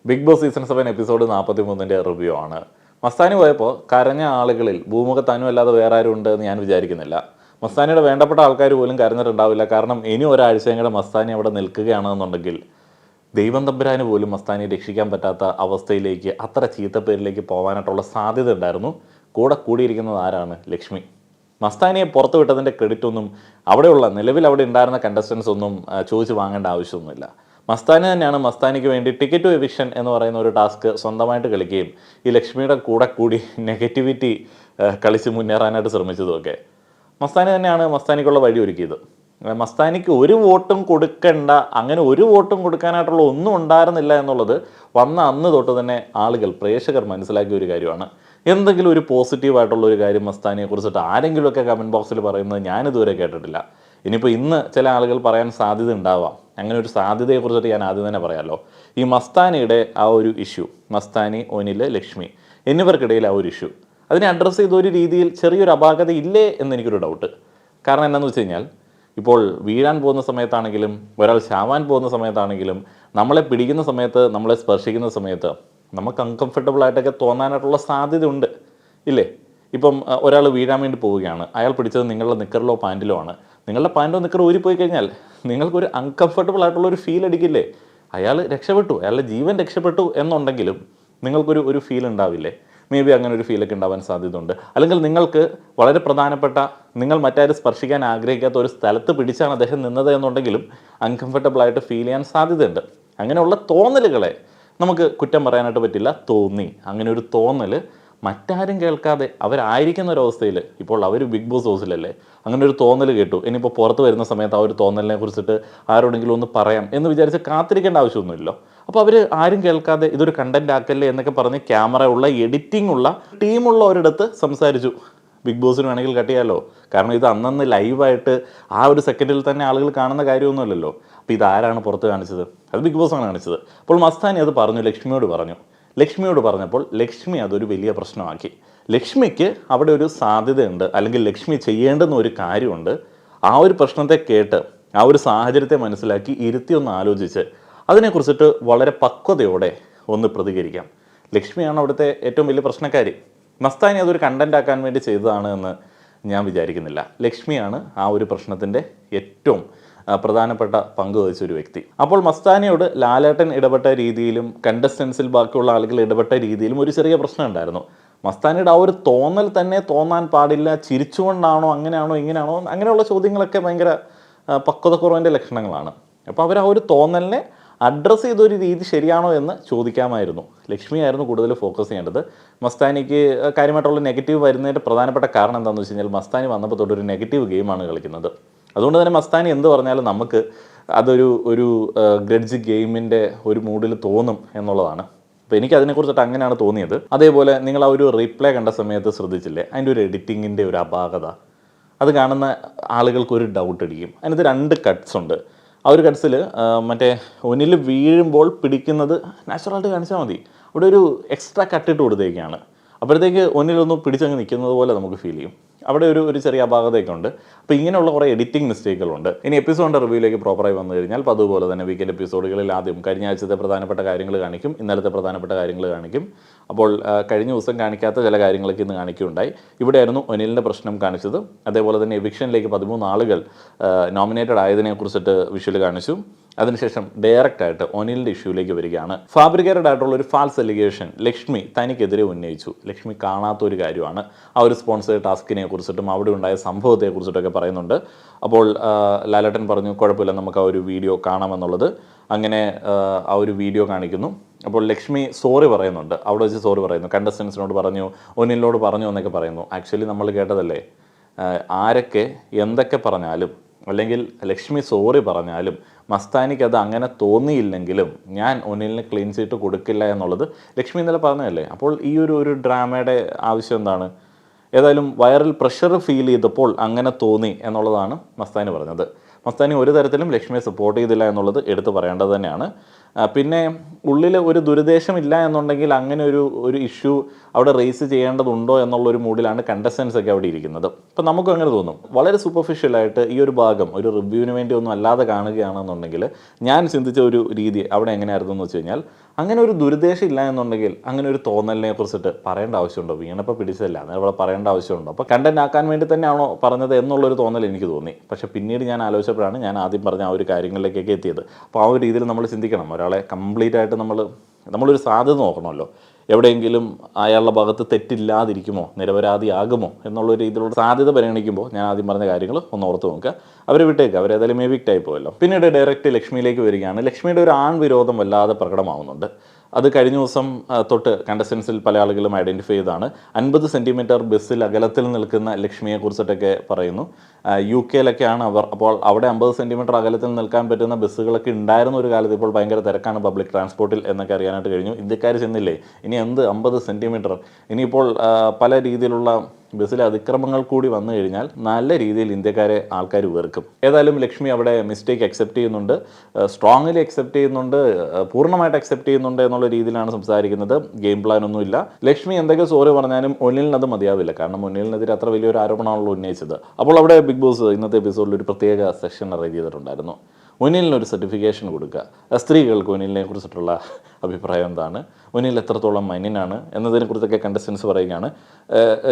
Big boss season 7 episode 43 review ആണ്. മസ്താനി പോയപ്പോൾ കരഞ്ഞ ആളുകളിൽ ഭൂമുഖത്താനും അല്ലാതെ വേറെ ആരും ഉണ്ട് എന്ന് ഞാൻ വിചാരിക്കുന്നില്ല. മസ്താനിയുടെ വേണ്ടപ്പെട്ട ആൾക്കാർ പോലും കരഞ്ഞിട്ടുണ്ടാവില്ല. കാരണം ഇനി ഒരാഴ്ചയും കൂടെ മസ്താനി അവിടെ നിൽക്കുകയാണെന്നുണ്ടെങ്കിൽ ദൈവം തമ്പുരാന് പോലും മസ്താനിയെ രക്ഷിക്കാൻ പറ്റാത്ത അവസ്ഥയിലേക്ക്, അത്ര ചീത്തപ്പേരിലേക്ക് പോകാനായിട്ടുള്ള സാധ്യത ഉണ്ടായിരുന്നു. കൂടെ കൂടിയിരിക്കുന്നത് ആരാണ്? ലക്ഷ്മി. മസ്താനിയെ പുറത്തു വിട്ടതിൻ്റെ ക്രെഡിറ്റ് ഒന്നും അവിടെയുള്ള നിലവിൽ അവിടെ ഉണ്ടായിരുന്ന കണ്ടസ്റ്റൻസ് ഒന്നും ചോദിച്ച് വാങ്ങേണ്ട ആവശ്യമൊന്നുമില്ല. മസ്താനി തന്നെയാണ് മസ്താനിക്ക് വേണ്ടി ടിക്കറ്റ് ടു എവിക്ഷൻ എന്ന് പറയുന്ന ഒരു ടാസ്ക് സ്വന്തമായിട്ട് കളിക്കുകയും ഈ ലക്ഷ്മിയുടെ കൂടെ കൂടി നെഗറ്റിവിറ്റി കളിച്ച് മുന്നേറാനായിട്ട് ശ്രമിച്ചതുമൊക്കെ. മസ്താനി തന്നെയാണ് മസ്താനിക്കുള്ള വഴി ഒരുക്കിയത്. മസ്താനിക്ക് ഒരു വോട്ടും കൊടുക്കണ്ട, അങ്ങനെ ഒരു വോട്ടും കൊടുക്കാനായിട്ടുള്ള ഒന്നും ഉണ്ടായിരുന്നില്ല എന്നുള്ളത് വന്ന അന്ന് തൊട്ട് തന്നെ ആളുകൾ, പ്രേക്ഷകർ മനസ്സിലാക്കിയ ഒരു കാര്യമാണ്. എന്തെങ്കിലും ഒരു പോസിറ്റീവായിട്ടുള്ള ഒരു കാര്യം മസ്താനിയെ കുറിച്ചിട്ട് ആരെങ്കിലുമൊക്കെ കമൻറ്റ് ബോക്സിൽ പറയുന്നത് ഞാനിതുവരെ കേട്ടിട്ടില്ല. ഇനിയിപ്പോൾ ഇന്ന് ചില ആളുകൾ പറയാൻ സാധ്യത ഉണ്ടാവാം. അങ്ങനെ ഒരു സാധ്യതയെക്കുറിച്ചിട്ട് ഞാൻ ആദ്യം തന്നെ പറയാമല്ലോ. ഈ മസ്താനിയുടെ ആ ഒരു ഇഷ്യൂ, മസ്താനി, ഒനിൽ, ലക്ഷ്മി എന്നിവർക്കിടയിൽ ആ ഒരു ഇഷ്യൂ, അതിനെ അഡ്രസ്സ് ചെയ്ത ഒരു രീതിയിൽ ചെറിയൊരു അപാകത ഇല്ലേ എന്നെനിക്കൊരു ഡൗട്ട്. കാരണം എന്താണെന്ന് വെച്ച് കഴിഞ്ഞാൽ, ഇപ്പോൾ വീഴാൻ പോകുന്ന സമയത്താണെങ്കിലും ഒരാൾ ചാവാൻ പോകുന്ന സമയത്താണെങ്കിലും നമ്മളെ പിടിക്കുന്ന സമയത്ത്, നമ്മളെ സ്പർശിക്കുന്ന സമയത്ത് നമുക്ക് അൺകംഫർട്ടബിൾ ആയിട്ടൊക്കെ തോന്നാനായിട്ടുള്ള സാധ്യത ഉണ്ട് ഇല്ലേ? ഇപ്പം ഒരാൾ വീഴാൻ വേണ്ടി പോവുകയാണ്, അയാൾ പിടിച്ചത് നിങ്ങളുടെ നിക്കറിലോ പാൻറ്റിലോ ആണ്. നിങ്ങളുടെ പാൻറ്റോ നിക്കറോ ഊരിപ്പോയി കഴിഞ്ഞാൽ നിങ്ങൾക്കൊരു അൺകംഫർട്ടബിൾ ആയിട്ടുള്ളൊരു ഫീൽ അടിക്കില്ലേ? അയാൾ രക്ഷപ്പെട്ടു, അയാളുടെ ജീവൻ രക്ഷപ്പെട്ടു എന്നുണ്ടെങ്കിലും നിങ്ങൾക്കൊരു ഫീൽ ഉണ്ടാവില്ലേ? മേ ബി അങ്ങനെ ഒരു ഫീലൊക്കെ ഉണ്ടാവാൻ സാധ്യതയുണ്ട്. അല്ലെങ്കിൽ നിങ്ങൾക്ക് വളരെ പ്രധാനപ്പെട്ട, നിങ്ങൾ മറ്റാരും സ്പർശിക്കാൻ ആഗ്രഹിക്കാത്ത ഒരു സ്ഥലത്ത് പിടിച്ചാണ് അദ്ദേഹം നിന്നത് എന്നുണ്ടെങ്കിലും അൺകംഫർട്ടബിളായിട്ട് ഫീൽ ചെയ്യാൻ സാധ്യതയുണ്ട്. അങ്ങനെയുള്ള തോന്നലുകളെ നമുക്ക് കുറ്റം പറയാനായിട്ട് പറ്റില്ല. തോന്നി, അങ്ങനെ ഒരു തോന്നൽ മറ്റാരും കേൾക്കാതെ അവരായിരിക്കുന്ന ഒരവസ്ഥയിൽ, ഇപ്പോൾ അവർ ബിഗ് ബോസ് ഹൗസിലല്ലേ, അങ്ങനെ ഒരു തോന്നൽ കേട്ടു. ഇനിയിപ്പോൾ പുറത്ത് വരുന്ന സമയത്ത് ആ ഒരു തോന്നലിനെ കുറിച്ചിട്ട് ആരോടെങ്കിലും ഒന്ന് പറയാം എന്ന് വിചാരിച്ച് കാത്തിരിക്കേണ്ട ആവശ്യമൊന്നുമില്ലല്ലോ. അപ്പോൾ അവർ ആരും കേൾക്കാതെ ഇതൊരു കണ്ടന്റ് ആക്കല്ലേ എന്നൊക്കെ പറഞ്ഞ് ക്യാമറ ഉള്ള, എഡിറ്റിംഗ് ഉള്ള, ടീമുള്ള ഒരിടത്ത് സംസാരിച്ചു. ബിഗ് ബോസിന് വേണമെങ്കിൽ കട്ട് ചെയ്യാമല്ലോ. കാരണം ഇത് അന്നന്ന് ലൈവായിട്ട് ആ ഒരു സെക്കൻഡിൽ തന്നെ ആളുകൾ കാണുന്ന കാര്യമൊന്നുമല്ലല്ലോ. അപ്പോൾ ഇതാരാണ് പുറത്ത് കാണിച്ചത്? അത് ബിഗ് ബോസാണ് കാണിച്ചത്. അപ്പോൾ മസ്താനി അത് പറഞ്ഞു, ലക്ഷ്മിയോട് പറഞ്ഞപ്പോൾ ലക്ഷ്മി അതൊരു വലിയ പ്രശ്നമാക്കി. ലക്ഷ്മിക്ക് അവിടെ ഒരു സാധ്യതയുണ്ട്, അല്ലെങ്കിൽ ലക്ഷ്മി ചെയ്യേണ്ടുന്ന ഒരു കാര്യമുണ്ട്. ആ ഒരു പ്രശ്നത്തെ കേട്ട്, ആ ഒരു സാഹചര്യത്തെ മനസ്സിലാക്കി ഇരുത്തി ഒന്ന് ആലോചിച്ച് അതിനെക്കുറിച്ചിട്ട് വളരെ പക്വതയോടെ ഒന്ന് പ്രതികരിക്കാം. ലക്ഷ്മിയാണ് അവിടുത്തെ ഏറ്റവും വലിയ പ്രശ്നക്കാരി. മസ്താനി അതൊരു കണ്ടന്റ് ആക്കാൻ വേണ്ടി ചെയ്തതാണ് എന്ന് ഞാൻ വിചാരിക്കുന്നില്ല. ലക്ഷ്മിയാണ് ആ ഒരു പ്രശ്നത്തിൻ്റെ ഏറ്റവും പ്രധാനപ്പെട്ട പങ്ക് വഹിച്ച ഒരു വ്യക്തി. അപ്പോൾ മസ്താനിയോട് ലാലേട്ടൻ ഇടപെട്ട രീതിയിലും കണ്ടസ്റ്റൻസിൽ ബാക്കിയുള്ള ആളുകൾ ഇടപെട്ട രീതിയിലും ഒരു ചെറിയ പ്രശ്നം ഉണ്ടായിരുന്നു. മസ്താനിയുടെ ആ ഒരു തോന്നൽ തന്നെ തോന്നാൻ പാടില്ല. ചിരിച്ചുകൊണ്ടാണോ, അങ്ങനെയാണോ, ഇങ്ങനെയാണോ, അങ്ങനെയുള്ള ചോദ്യങ്ങളൊക്കെ ഭയങ്കര പക്വതക്കുറവിൻ്റെ ലക്ഷണങ്ങളാണ്. അപ്പോൾ അവർ ആ ഒരു തോന്നലിനെ അഡ്രസ്സ് ചെയ്തൊരു രീതി ശരിയാണോ എന്ന് ചോദിക്കാമായിരുന്നു. ലക്ഷ്മിയായിരുന്നു കൂടുതൽ ഫോക്കസ് ചെയ്യേണ്ടത്. മസ്താനിക്ക് കാര്യമായിട്ടുള്ള നെഗറ്റീവ് വരുന്നതിൻ്റെ പ്രധാനപ്പെട്ട കാരണം എന്താണെന്ന് വെച്ച് കഴിഞ്ഞാൽ, മസ്താനി വന്നപ്പോൾ തൊട്ടൊരു നെഗറ്റീവ് ഗെയിമാണ് കളിക്കുന്നത്. അതുകൊണ്ട് തന്നെ മസ്താനി എന്ത് പറഞ്ഞാലും നമുക്ക് അതൊരു ഗ്രഡ്ജ് ഗെയിമിൻ്റെ ഒരു മൂഡിൽ തോന്നും എന്നുള്ളതാണ്. അപ്പോൾ എനിക്ക് അതിനെക്കുറിച്ചിട്ട് അങ്ങനെയാണ് തോന്നിയത്. അതേപോലെ നിങ്ങൾ ആ ഒരു റീപ്ലേ കണ്ട സമയത്ത് ശ്രദ്ധിച്ചില്ലേ, അതിൻ്റെ ഒരു എഡിറ്റിങ്ങിൻ്റെ ഒരു അപാകത, അത് കാണുന്ന ആളുകൾക്ക് ഒരു ഡൗട്ട് അടിക്കും. അതിനകത്ത് 2 കട്ട്സ് ഉണ്ട്. ആ ഒരു കട്ട്സിൽ മറ്റേ ഒനിൽ വീഴുമ്പോൾ പിടിക്കുന്നത് നാച്ചുറലായിട്ട് കാണിച്ചാൽ മതി. അവിടെ ഒരു എക്സ്ട്രാ കട്ടിട്ട് കൊടുത്തേക്കാണ്. അപ്പോഴത്തേക്ക് ഒന്നിലൊന്ന് പിടിച്ചങ്ങ് നിൽക്കുന്നത് പോലെ നമുക്ക് ഫീൽ ചെയ്യും. അവിടെ ഒരു ചെറിയ അപാകതയൊക്കെ ഉണ്ട്. അപ്പോൾ ഇങ്ങനെയുള്ള കുറേ എഡിറ്റിംഗ് മിസ്റ്റേക്കുകളുണ്ട്. ഇനി എപ്പിസോഡിൻ്റെ റിവ്യൂയിലേക്ക് പ്രോപ്പറായി വന്നു കഴിഞ്ഞാൽ, അപ്പോൾ അതുപോലെ തന്നെ വീക്കെൻഡ് എപ്പിസോഡുകളിൽ ആദ്യം കഴിഞ്ഞ ആഴ്ചത്തെ പ്രധാനപ്പെട്ട കാര്യങ്ങൾ കാണിക്കും, ഇന്നലത്തെ പ്രധാനപ്പെട്ട കാര്യങ്ങൾ കാണിക്കും. അപ്പോൾ കഴിഞ്ഞ ദിവസം കാണിക്കാത്ത ചില കാര്യങ്ങളൊക്കെ ഇന്ന് കാണിക്കുകയുണ്ടായി. ഇവിടെയായിരുന്നു ഒനിലിൻ്റെ പ്രശ്നം കാണിച്ചത്. അതേപോലെ തന്നെ എവിക്ഷനിലേക്ക് 13 ആളുകൾ നോമിനേറ്റഡ് ആയതിനെക്കുറിച്ചിട്ട് വിഷ്വൽ കാണിച്ചു. അതിനുശേഷം ഡയറക്റ്റായിട്ട് ഒനിലിൻ്റെ ഇഷ്യൂയിലേക്ക് വരികയാണ്. ഫാബ്രിക്കേറ്റഡ് ആയിട്ടുള്ള ഒരു ഫാൾസ് എലിഗേഷൻ ലക്ഷ്മി തനിക്കെതിരെ ഉന്നയിച്ചു. ലക്ഷ്മി കാണാത്തൊരു കാര്യമാണ്. ആ ഒരു സ്പോൺസേഡ് ടാസ്കിനെ കുറിച്ചിട്ടും അവിടെ ഉണ്ടായ സംഭവത്തെക്കുറിച്ചിട്ടൊക്കെ പറയുന്നുണ്ട്. അപ്പോൾ ലാലേട്ടൻ പറഞ്ഞു കുഴപ്പമില്ല, നമുക്ക് ആ ഒരു വീഡിയോ കാണാമെന്നുള്ളത്. അങ്ങനെ ആ ഒരു വീഡിയോ കാണിക്കുന്നു. അപ്പോൾ ലക്ഷ്മി സോറി പറയുന്നുണ്ട്, അവിടെ വെച്ച് സോറി പറയുന്നു. കണ്ടസ്റ്റൻസിനോട് പറഞ്ഞു, ഒനിലിനോട് പറഞ്ഞു എന്നൊക്കെ പറയുന്നു. ആക്ച്വലി നമ്മൾ കേട്ടതല്ലേ, ആരൊക്കെ എന്തൊക്കെ പറഞ്ഞാലും, അല്ലെങ്കിൽ ലക്ഷ്മി സോറി പറഞ്ഞാലും മസ്താനിക്ക് അത് അങ്ങനെ തോന്നിയില്ലെങ്കിലും ഞാൻ ഒനിലിന് ക്ലീൻ ചീറ്റ് കൊടുക്കില്ല എന്നുള്ളത് ലക്ഷ്മി ഇന്നലെ പറഞ്ഞതല്ലേ. അപ്പോൾ ഈ ഒരു ഡ്രാമയുടെ ആവശ്യം എന്താണ്? ഏതായാലും വൈറൽ പ്രഷർ ഫീൽ ചെയ്തപ്പോൾ അങ്ങനെ തോന്നി എന്നുള്ളതാണ് മസ്താനി പറഞ്ഞത്. മസ്താനി ഒരു തരത്തിലും ലക്ഷ്മിയെ സപ്പോർട്ട് ചെയ്തില്ല എന്നുള്ളത് എടുത്തു പറയേണ്ടത് തന്നെയാണ്. പിന്നെ ഉള്ളിൽ ഒരു ദുരുദ്ദേശമില്ല എന്നുണ്ടെങ്കിൽ അങ്ങനെ ഒരു ഇഷ്യൂ അവിടെ റേസ് ചെയ്യേണ്ടതുണ്ടോ എന്നുള്ളൊരു മൂഡിലാണ് കണ്ടസ്റ്റൻസ് ഒക്കെ അവിടെ ഇരിക്കുന്നത്. അപ്പം നമുക്കും അങ്ങനെ തോന്നും. വളരെ സൂപ്പർഫിഷ്യലായിട്ട് ഈ ഒരു ഭാഗം ഒരു റിവ്യൂവിന് വേണ്ടി ഒന്നും അല്ലാതെ കാണുകയാണെന്നുണ്ടെങ്കിൽ ഞാൻ ചിന്തിച്ച ഒരു രീതി അവിടെ എങ്ങനെയായിരുന്നു എന്ന് വെച്ച് കഴിഞ്ഞാൽ, അങ്ങനെ ഒരു ദുരുദ്ദേശം ഇല്ല എന്നുണ്ടെങ്കിൽ അങ്ങനെ ഒരു തോന്നലിനെ കുറിച്ചിട്ട് പറയേണ്ട ആവശ്യമുണ്ടോ? വീണപ്പോൾ പിടിച്ചതല്ല, അങ്ങനെ ഇവിടെ പറയേണ്ട ആവശ്യമുണ്ടോ? അപ്പോൾ കണ്ടന്റ് ആക്കാൻ വേണ്ടി തന്നെയാണോ പറഞ്ഞത് എന്നുള്ളൊരു തോന്നൽ എനിക്ക് തോന്നി. പക്ഷേ പിന്നീട് ഞാൻ ആലോചിച്ചപ്പോഴാണ് ഞാൻ ആദ്യം പറഞ്ഞ ആ ഒരു കാര്യങ്ങളിലേക്കൊക്കെ എത്തിയത്. അപ്പോൾ ആ ഒരു രീതിയിൽ നമ്മൾ ചിന്തിക്കണം. ഒരാളെ കംപ്ലീറ്റ് ആയിട്ട് നമ്മളൊരു സാധ്യത നോക്കണമല്ലോ. എവിടെയെങ്കിലും അയാളുടെ ഭാഗത്ത് തെറ്റില്ലാതിരിക്കുമോ, നിരപരാധിയാകുമോ എന്നുള്ള രീതിയിലുള്ള സാധ്യത പരിഗണിക്കുമ്പോൾ ഞാൻ ആദ്യം പറഞ്ഞ കാര്യങ്ങൾ ഒന്ന് ഓർത്ത് നോക്കുക. അവരെ വിട്ടേക്ക്, അവരേതായാലും എവിക്റ്റ് ആയി പോയല്ലോ. പിന്നീട് ഡയറക്റ്റ് ലക്ഷ്മിയിലേക്ക് വരികയാണ്. ലക്ഷ്മിയുടെ ഒരു ആൺ വിരോധം വല്ലാതെ പ്രകടമാവുന്നുണ്ട്. അത് കഴിഞ്ഞ ദിവസം തൊട്ട് കണ്ടസ്റ്റൻസിൽ പല ആളുകളും ഐഡൻറ്റിഫൈ ചെയ്താണ്. 50 സെൻറ്റിമീറ്റർ ബസ്സിൽ അകലത്തിൽ നിൽക്കുന്ന ലക്ഷ്മിയെക്കുറിച്ചിട്ടൊക്കെ പറയുന്നു. UK-ലൊക്കെയാണ് അവർ. അപ്പോൾ അവിടെ 50 സെൻറ്റിമീറ്റർ അകലത്തിൽ നിൽക്കാൻ പറ്റുന്ന ബസ്സുകളൊക്കെ ഉണ്ടായിരുന്ന ഒരു കാലത്ത് ഇപ്പോൾ ഭയങ്കര തിരക്കാണ് പബ്ലിക് ട്രാൻസ്പോർട്ടിൽ എന്നൊക്കെ അറിയാനായിട്ട് കഴിഞ്ഞു. ഇന്ത്യക്കാർ ചെന്നില്ലേ, ഇനി എന്ത് 50 സെൻറ്റിമീറ്റർ? ഇനിയിപ്പോൾ പല രീതിയിലുള്ള ബസ്സിലെ അതിക്രമങ്ങൾ കൂടി വന്നു കഴിഞ്ഞാൽ നല്ല രീതിയിൽ ഇന്ത്യക്കാരെ ആൾക്കാർ വെറുക്കും. ഏതായാലും ലക്ഷ്മി അവിടെ മിസ്റ്റേക്ക് അക്സെപ്റ്റ് ചെയ്യുന്നുണ്ട്, സ്ട്രോങ്ലി അക്സെപ്റ്റ് ചെയ്യുന്നുണ്ട്, പൂർണ്ണമായിട്ട് അക്സെപ്റ്റ് ചെയ്യുന്നുണ്ട് എന്നുള്ള രീതിയിലാണ് സംസാരിക്കുന്നത്. ഗെയിം പ്ലാൻ ഒന്നുമില്ല. ലക്ഷ്മി എന്തൊക്കെ സോറി പറഞ്ഞാലും ഒന്നിലിന് അത് മതിയാവില്ല. കാരണം ഒന്നിലിനെതിരെ അത്ര വലിയൊരു ആരോപണമാണല്ലോ ഉന്നയിച്ചത്. അപ്പോൾ അവിടെ ബിഗ് ബോസ് ഇന്നത്തെ എപ്പിസോഡിൽ ഒരു പ്രത്യേക സെക്ഷൻ അറേഞ്ച് ചെയ്തിട്ടുണ്ടായിരുന്നു. ഒന്നിലിനൊരു സർട്ടിഫിക്കേഷൻ കൊടുക്കുക. സ്ത്രീകൾക്ക് ഒന്നിലിനെ കുറിച്ചിട്ടുള്ള അഭിപ്രായം എന്താണ്, ഒന്നിൽ എത്രത്തോളം മൈനിനാണ് എന്നതിനെക്കുറിച്ചൊക്കെ കണ്ടസ്റ്റൻസ് പറയുകയാണ്.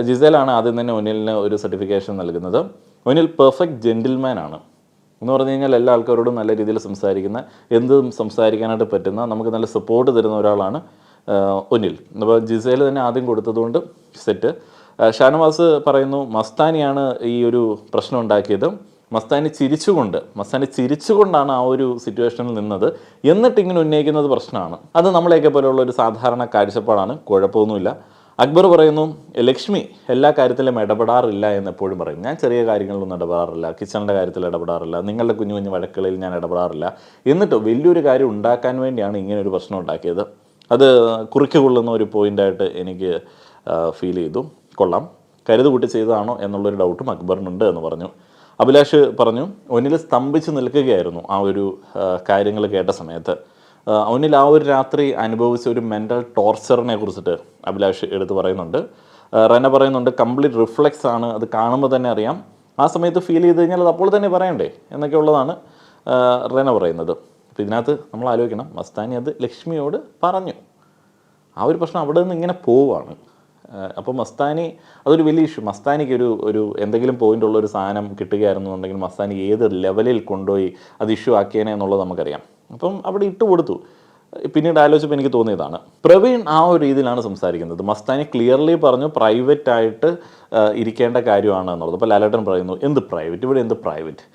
ജിസേലാണ് ആദ്യം തന്നെ ഒന്നിലിന് ഒരു സർട്ടിഫിക്കേഷൻ നൽകുന്നത്. ഒന്നിൽ പെർഫെക്റ്റ് ജെൻറ്റിൽമാൻ ആണ് എന്ന് പറഞ്ഞു കഴിഞ്ഞാൽ എല്ലാ ആൾക്കാരോടും നല്ല രീതിയിൽ സംസാരിക്കുന്ന, എന്തും സംസാരിക്കാനായിട്ട് പറ്റുന്ന, നമുക്ക് നല്ല സപ്പോർട്ട് തരുന്ന ഒരാളാണ് ഒന്നിൽ. അപ്പോൾ ജിസേൽ തന്നെ ആദ്യം കൊടുത്തതുകൊണ്ട് സെറ്റ്. ഷാനവാസ് പറയുന്നു മസ്താനിയാണ് ഈ ഒരു പ്രശ്നം ഉണ്ടാക്കിയത്. മസ്താനി ചിരിച്ചുകൊണ്ടാണ് ആ ഒരു സിറ്റുവേഷനിൽ നിന്നത്. എന്നിട്ട് ഇങ്ങനെ ഉന്നയിക്കുന്നത് പ്രശ്നമാണ്. അത് നമ്മളെയൊക്കെ പോലെയുള്ള ഒരു സാധാരണ കാഴ്ചപ്പാടാണ്, കുഴപ്പമൊന്നുമില്ല. അക്ബർ പറയുന്നു ലക്ഷ്മി എല്ലാ കാര്യത്തിലും ഇടപെടാറില്ല എന്ന് എപ്പോഴും പറയും. ഞാൻ ചെറിയ കാര്യങ്ങളിലൊന്നും ഇടപെടാറില്ല, കിച്ചണിൻ്റെ കാര്യത്തിൽ ഇടപെടാറില്ല, നിങ്ങളുടെ കുഞ്ഞു കുഞ്ഞു വഴക്കുകളിൽ ഞാൻ ഇടപെടാറില്ല. എന്നിട്ട് വലിയൊരു കാര്യം ഉണ്ടാക്കാൻ വേണ്ടിയാണ് ഇങ്ങനെ ഒരു പ്രശ്നം ഉണ്ടാക്കിയത്. അത് കുറിക്ക് കൊള്ളുന്ന ഒരു പോയിൻ്റായിട്ട് എനിക്ക് ഫീൽ ചെയ്തു. കൊള്ളാം, കരുതുകൂട്ടി ചെയ്തതാണോ എന്നുള്ളൊരു ഡൗട്ടും അക്ബറിനുണ്ട് എന്ന് പറഞ്ഞു. അഭിലാഷ് പറഞ്ഞു ഒന്നിൽ സ്തംഭിച്ച് നിൽക്കുകയായിരുന്നു ആ ഒരു കാര്യങ്ങൾ കേട്ട സമയത്ത്. ഒന്നിൽ ആ ഒരു രാത്രി അനുഭവിച്ച ഒരു മെൻ്റൽ ടോർച്ചറിനെ കുറിച്ചിട്ട് അഭിലാഷ് എടുത്ത് പറയുന്നുണ്ട്. റെന പറയുന്നുണ്ട് കംപ്ലീറ്റ് റിഫ്ലെക്സ് ആണ്, അത് കാണുമ്പോൾ തന്നെ അറിയാം. ആ സമയത്ത് ഫീൽ ചെയ്ത് കഴിഞ്ഞാൽ അത് അപ്പോൾ തന്നെ പറയണ്ടേ എന്നൊക്കെ ഉള്ളതാണ് റെന പറയുന്നത്. അപ്പോൾ ഇതിനകത്ത് നമ്മൾ ആലോചിക്കണം, മസ്താനി അത് ലക്ഷ്മിയോട് പറഞ്ഞു. ആ ഒരു പ്രശ്നം അവിടെ നിന്ന് ഇങ്ങനെ പോവുകയാണ്. അപ്പോൾ മസ്താനി അതൊരു വലിയ ഇഷ്യൂ. മസ്താനിക്ക് ഒരു എന്തെങ്കിലും പോയിൻ്റുള്ള ഒരു സാധനം കിട്ടുകയായിരുന്നുണ്ടെങ്കിൽ മസ്താനി ഏത് ലെവലിൽ കൊണ്ടുപോയി അത് ഇഷ്യൂ ആക്കിയേനെ എന്നുള്ളത് നമുക്കറിയാം. അപ്പം അവിടെ ഇട്ട് കൊടുത്തു. പിന്നീട് ആലോചിച്ചപ്പോൾ എനിക്ക് തോന്നിയതാണ്. പ്രവീൺ ആ ഒരു രീതിയിലാണ് സംസാരിക്കുന്നത്. മസ്താനി ക്ലിയർലി പറഞ്ഞു പ്രൈവറ്റായിട്ട് ഇരിക്കേണ്ട കാര്യമാണ് എന്നുള്ളത്. അപ്പോൾ ലാലേട്ടൻ പറയുന്നു എന്ത് പ്രൈവറ്റ്, ഇവിടെ എന്ത് പ്രൈവറ്റ്?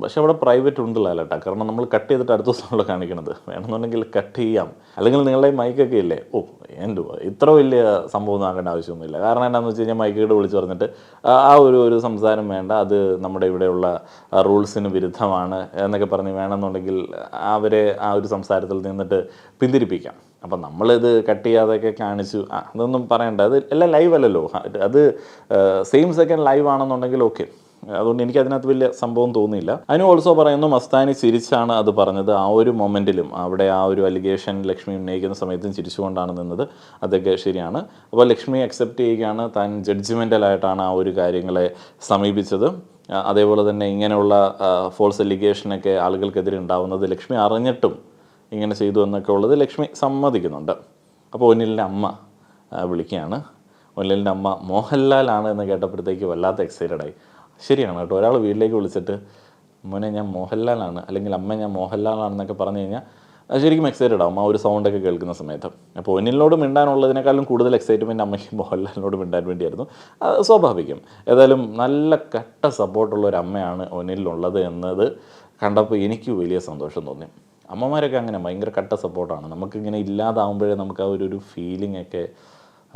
പക്ഷെ അവിടെ പ്രൈവറ്റ് ഉണ്ട് ലാലേട്ടാ. കാരണം നമ്മൾ കട്ട് ചെയ്തിട്ട് അടുത്ത ദിവസമാണല്ലോ കാണിക്കണത്. വേണമെന്നുണ്ടെങ്കിൽ കട്ട് ചെയ്യാം. അല്ലെങ്കിൽ നിങ്ങളുടെ മൈക്കൊക്കെ ഇല്ലേ, എന്തുവാ ഇത്ര വലിയ സംഭവം ഒന്നും ആക്കേണ്ട ആവശ്യമൊന്നുമില്ല. കാരണം എന്താണെന്ന് വെച്ച് കഴിഞ്ഞാൽ മൈക്കിട്ട് വിളിച്ച് പറഞ്ഞിട്ട് ആ ഒരു സംസാരം വേണ്ട, അത് നമ്മുടെ ഇവിടെയുള്ള റൂൾസിന് വിരുദ്ധമാണ് എന്നൊക്കെ പറഞ്ഞ് വേണമെന്നുണ്ടെങ്കിൽ അവരെ ആ ഒരു സംസാരത്തിൽ നിന്നിട്ട് പിന്തിരിപ്പിക്കാം. അപ്പം നമ്മളിത് കട്ട് ചെയ്യാതെയൊക്കെ കാണിച്ചു അതൊന്നും പറയണ്ട. അത് എല്ലാം ലൈവ് അല്ലല്ലോ, അത് സെയിം സെക്കൻഡ് ലൈവ് ആണെന്നുണ്ടെങ്കിൽ ഓക്കെ. അതുകൊണ്ട് എനിക്ക് അതിനകത്ത് വലിയ സംഭവം തോന്നിയില്ല. അതിന് ഓൾസോ പറയുന്നു മസ്താനി ചിരിച്ചാണ് അത് പറഞ്ഞത്. ആ ഒരു മൊമെൻറ്റിലും അവിടെ ആ ഒരു അലിഗേഷൻ ലക്ഷ്മി ഉന്നയിക്കുന്ന സമയത്തും ചിരിച്ചുകൊണ്ടാണ് നിന്നത്. അതൊക്കെ ശരിയാണ്. അപ്പോൾ ലക്ഷ്മി അക്സെപ്റ്റ് ചെയ്യുകയാണ്, താൻ ജഡ്ജ്മെൻ്റലായിട്ടാണ് ആ ഒരു കാര്യങ്ങളെ സമീപിച്ചത്. അതേപോലെ തന്നെ ഇങ്ങനെയുള്ള ഫോൾസ് അലിഗേഷനൊക്കെ ആളുകൾക്കെതിരെ ഉണ്ടാവുന്നത് ലക്ഷ്മി അറിഞ്ഞിട്ടും ഇങ്ങനെ ചെയ്തു എന്നൊക്കെ ഉള്ളത് ലക്ഷ്മി സമ്മതിക്കുന്നുണ്ട്. അപ്പോൾ ഒന്നിലിൻ്റെ അമ്മ വിളിക്കുകയാണ്. ഒന്നിലിൻ്റെ അമ്മ മോഹൻലാലാണ് എന്ന് കേട്ടപ്പോഴത്തേക്ക് വല്ലാത്ത എക്സൈറ്റഡായി. ശരിയാണ് കേട്ടോ, ഒരാൾ വീട്ടിലേക്ക് വിളിച്ചിട്ട് മോനെ ഞാൻ മോഹൻലാലാണ് അല്ലെങ്കിൽ അമ്മ ഞാൻ മോഹൻലാലാണെന്നൊക്കെ പറഞ്ഞു കഴിഞ്ഞാൽ ശരിക്കും എക്സൈറ്റഡ് ആവും ആ ഒരു സൗണ്ടൊക്കെ കേൾക്കുന്ന സമയത്ത്. അപ്പോൾ ഒന്നിനോട് മിണ്ടാനുള്ളതിനേക്കാളും കൂടുതൽ എക്സൈറ്റ്മെൻറ്റ് അമ്മയ്ക്ക് മോഹൻലാലിനോട് മിണ്ടാൻ വേണ്ടിയായിരുന്നു. സ്വാഭാവികം. ഏതായാലും നല്ല കട്ട സപ്പോർട്ടുള്ള ഒരു അമ്മയാണ് ഒന്നിലുള്ളത് എന്നത് കണ്ടപ്പോൾ എനിക്ക് വലിയ സന്തോഷം തോന്നി. അമ്മമാരൊക്കെ അങ്ങനെ ഭയങ്കര കട്ട സപ്പോർട്ടാണ്. നമുക്കിങ്ങനെ ഇല്ലാതാവുമ്പോഴേ നമുക്ക് ആ ഒരു ഫീലിംഗ് ഒക്കെ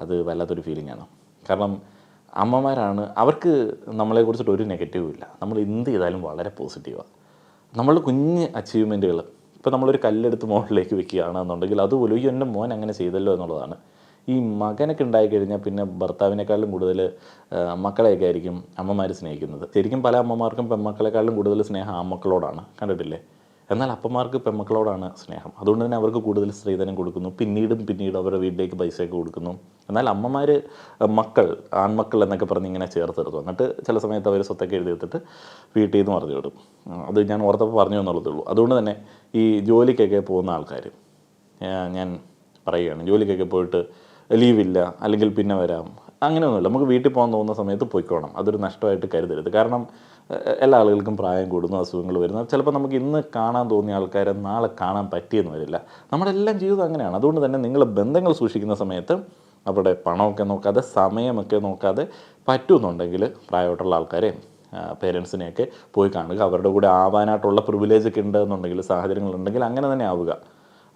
അത് വല്ലാത്തൊരു ഫീലിംഗാണ്. കാരണം അമ്മമാരാണ്, അവർക്ക് നമ്മളെക്കുറിച്ചിട്ട് ഒരു നെഗറ്റീവും ഇല്ല. നമ്മൾ എന്ത് ചെയ്താലും വളരെ പോസിറ്റീവാണ്. നമ്മളുടെ കുഞ്ഞ് അച്ചീവ്മെൻറ്റുകൾ ഇപ്പോൾ നമ്മളൊരു കല്ലെടുത്ത് മുകളിലേക്ക് വെക്കുകയാണെന്നുണ്ടെങ്കിൽ അതുപോലും ഈ എൻ്റെ മോൻ അങ്ങനെ ചെയ്തല്ലോ എന്നുള്ളതാണ്. ഈ മകനൊക്കെ ഉണ്ടായിക്കഴിഞ്ഞാൽ പിന്നെ ഭർത്താവിനേക്കാളും കൂടുതൽ മക്കളെയൊക്കെ ആയിരിക്കും അമ്മമാർ സ്നേഹിക്കുന്നത്. ശരിക്കും പല അമ്മമാർക്കും പെൺമക്കളെക്കാളും കൂടുതൽ സ്നേഹം ആൺമക്കളോടാണ്, കണ്ടിട്ടില്ലേ? എന്നാൽ അപ്പന്മാർക്ക് പെൺമക്കളോടാണ് സ്നേഹം. അതുകൊണ്ട് തന്നെ അവർക്ക് കൂടുതൽ സ്ത്രീധനം കൊടുക്കുന്നു, പിന്നീട് അവരുടെ വീട്ടിലേക്ക് പൈസയൊക്കെ കൊടുക്കുന്നു. എന്നാൽ അമ്മമാർ ആൺമക്കൾ എന്നൊക്കെ പറഞ്ഞ് ഇങ്ങനെ ചേർത്തെടുത്തു. എന്നിട്ട് ചില സമയത്ത് അവർ സ്വത്തൊക്കെ എഴുതി എടുത്തിട്ട് വീട്ടിൽ നിന്ന് പറഞ്ഞു വിടും. അത് ഞാൻ ഓർത്തപ്പോൾ പറഞ്ഞു എന്നുള്ളതേ ഉള്ളൂ. അതുകൊണ്ട് തന്നെ ഈ ജോലിക്കൊക്കെ പോകുന്ന ആൾക്കാർ, ഞാൻ പറയുകയാണ്. ജോലിക്കൊക്കെ പോയിട്ട് ലീവില്ല, അല്ലെങ്കിൽ പിന്നെ വരാം, അങ്ങനെയൊന്നുമില്ല. നമുക്ക് വീട്ടിൽ പോകാൻ തോന്നുന്ന സമയത്ത് പോയിക്കോണം. അതൊരു നഷ്ടമായിട്ട് കരുതരുത്. കാരണം എല്ലാ ആളുകൾക്കും പ്രായം കൂടുന്നു, അസുഖങ്ങൾ വരുന്നു. ചിലപ്പോൾ നമുക്ക് ഇന്ന് കാണാൻ തോന്നിയ ആൾക്കാരെ നാളെ കാണാൻ പറ്റിയെന്ന് വരില്ല. നമ്മുടെ എല്ലാം ജീവിതം അങ്ങനെയാണ്. അതുകൊണ്ട് തന്നെ നിങ്ങൾ ബന്ധങ്ങൾ സൂക്ഷിക്കുന്ന സമയത്ത് അവിടെ പണമൊക്കെ നോക്കാതെ, സമയമൊക്കെ നോക്കാതെ, പറ്റുമെന്നുണ്ടെങ്കിൽ പ്രായമായിട്ടുള്ള ആൾക്കാരെയും പേരൻസിനെയൊക്കെ പോയി കാണുക. അവരുടെ കൂടെ ആവാനായിട്ടുള്ള പ്രിവിലേജൊക്കെ ഉണ്ടെന്നുണ്ടെങ്കിൽ, സാഹചര്യങ്ങളുണ്ടെങ്കിൽ അങ്ങനെ തന്നെ ആവുക.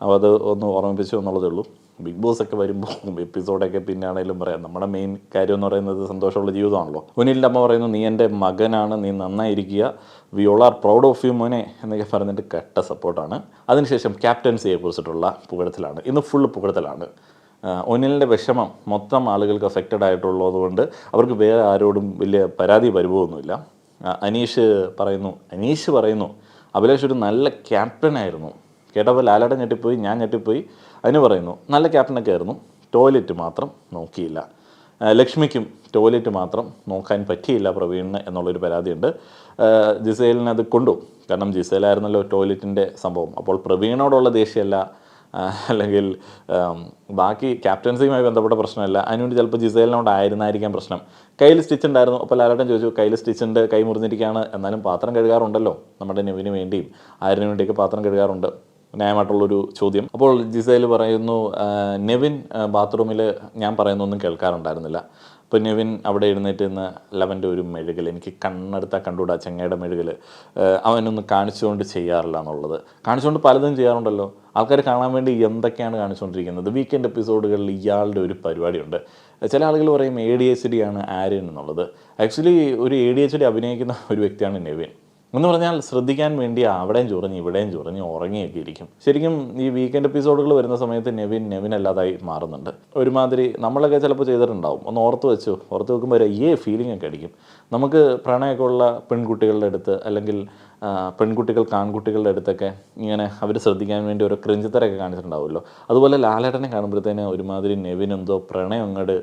അപ്പോൾ അത് ഒന്ന് ഓർമ്മിപ്പിച്ചു എന്നുള്ളതേ ഉള്ളൂ. ബിഗ് ബോസ് ഒക്കെ വരുമ്പോൾ എപ്പിസോഡൊക്കെ പിന്നാണെങ്കിലും പറയാം, നമ്മുടെ മെയിൻ കാര്യം എന്ന് പറയുന്നത് സന്തോഷമുള്ള ജീവിതമാണല്ലോ. മുന്നിൻ്റെ അമ്മ പറയുന്നു, നീ എൻ്റെ മകനാണ്, നീ നന്നായിരിക്കുക, we all are proud of you മോനെ എന്നൊക്കെ പറഞ്ഞിട്ട് കട്ട സപ്പോർട്ടാണ്. അതിനുശേഷം ക്യാപ്റ്റൻസിയെ കുറിച്ചിട്ടുള്ള പുകഴ്ത്തലാണ്. ഇന്ന് ഫുള്ള് പുകഴ്ത്തലാണ്. ഒനിലിൻ്റെ വിഷമം മൊത്തം ആളുകൾക്ക് അഫക്റ്റഡ് ആയിട്ടുള്ളത് കൊണ്ട് അവർക്ക് വേറെ ആരോടും വലിയ പരാതി പരിഭവമൊന്നുമില്ല. അനീഷ് പറയുന്നു അഭിലാഷ് ഒരു നല്ല ക്യാപ്റ്റനായിരുന്നു. കേട്ടപ്പോൾ ലാലേട്ടൻ ഞെട്ടിപ്പോയി, ഞാൻ ഞെട്ടിപ്പോയി. അതിന് പറയുന്നു നല്ല ക്യാപ്റ്റനൊക്കെ ആയിരുന്നു, ടോയ്ലറ്റ് മാത്രം നോക്കിയില്ല. ലക്ഷ്മിക്കും ടോയ്ലറ്റ് മാത്രം നോക്കാൻ പറ്റിയില്ല പ്രവീണിന് എന്നുള്ളൊരു പരാതിയുണ്ട്. ജിസേലിന് അത് കൊണ്ടു, കാരണം ജിസേലായിരുന്നല്ലോ ടോയ്ലറ്റിൻ്റെ സംഭവം. അപ്പോൾ പ്രവീണോടുള്ള ദേഷ്യമല്ല, അല്ലെങ്കിൽ ബാക്കി ക്യാപ്റ്റൻസിയുമായി ബന്ധപ്പെട്ട പ്രശ്നമല്ല. അതിനുവേണ്ടി ചിലപ്പോൾ ജിസേലിനോടായിരുന്നായിരിക്കാം പ്രശ്നം. കയ്യിൽ സ്റ്റിച്ച് ഉണ്ടായിരുന്നു. അപ്പോൾ ലാലേട്ടൻ ചോദിച്ചു, കയ്യിൽ സ്റ്റിച്ച് ഉണ്ട്, കൈ മുറിഞ്ഞിരിക്കുകയാണ്, എന്നാലും പാത്രം കഴുകാറുണ്ടല്ലോ, നമ്മുടെ നെവിന് വേണ്ടിയും ആരിന് വേണ്ടിയൊക്കെ പാത്രം കഴുകാറുണ്ട്. ന്യായമായിട്ടുള്ളൊരു ചോദ്യം. അപ്പോൾ ജിസേൽ പറയുന്നു, നെവിൻ ബാത്റൂമിൽ ഞാൻ പറയുന്നൊന്നും കേൾക്കാറുണ്ടായിരുന്നില്ല. അപ്പോൾ നെവിൻ അവിടെ എഴുന്നേറ്റ് നിന്ന് ലെവൻ്റെ ഒരു മെഴുകൽ, എനിക്ക് കണ്ണെടുത്താൽ കണ്ടുകൂടാ ചെങ്ങയുടെ മെഴുകൽ, അവനൊന്ന് കാണിച്ചുകൊണ്ട് ചെയ്യാറില്ല എന്നുള്ളത്. കാണിച്ചുകൊണ്ട് പലതും ചെയ്യാറുണ്ടല്ലോ, ആൾക്കാർ കാണാൻ വേണ്ടി എന്തൊക്കെയാണ് കാണിച്ചുകൊണ്ടിരിക്കുന്നത്. വീക്കെൻഡ് എപ്പിസോഡുകളിൽ ഇയാളുടെ ഒരു പരിപാടിയുണ്ട്. ചില ആളുകൾ പറയും ADHD ആണ് ആര്യൻ എന്നുള്ളത്. ആക്ച്വലി ഒരു ADHD അഭിനയിക്കുന്ന ഒരു വ്യക്തിയാണ് നെവിൻ. എന്ന് പറഞ്ഞാൽ ശ്രദ്ധിക്കാൻ വേണ്ടി അവിടെയും ചൊറിഞ്ഞ് ഇവിടെയും ചൊറിഞ്ഞ് ഉറങ്ങിയൊക്കെ ഇരിക്കും. ശരിക്കും ഈ വീക്കെൻഡ് എപ്പിസോഡുകൾ വരുന്ന സമയത്ത് നെവിൻ അല്ലാതായി മാറുന്നുണ്ട്. ഒരുമാതിരി നമ്മളൊക്കെ ചിലപ്പോൾ ചെയ്തിട്ടുണ്ടാവും. ഒന്ന് ഓർത്ത് വെക്കുമ്പോൾ ഫീലിംഗ് ഒക്കെ അടിക്കും. നമുക്ക് പ്രണയമൊക്കെ ഉള്ള പെൺകുട്ടികളുടെ അടുത്ത്, അല്ലെങ്കിൽ ആൺകുട്ടികളുടെ അടുത്തൊക്കെ ഇങ്ങനെ അവർ ശ്രദ്ധിക്കാൻ വേണ്ടി ഒരു ക്രിഞ്ചത്തരൊക്കെ കാണിച്ചിട്ടുണ്ടാവുമല്ലോ. അതുപോലെ ലാലേട്ടനെ കാണുമ്പോഴത്തേന് ഒരുമാതിരി നെവിൻ എന്തോ പ്രണയം അങ്ങോട്ട്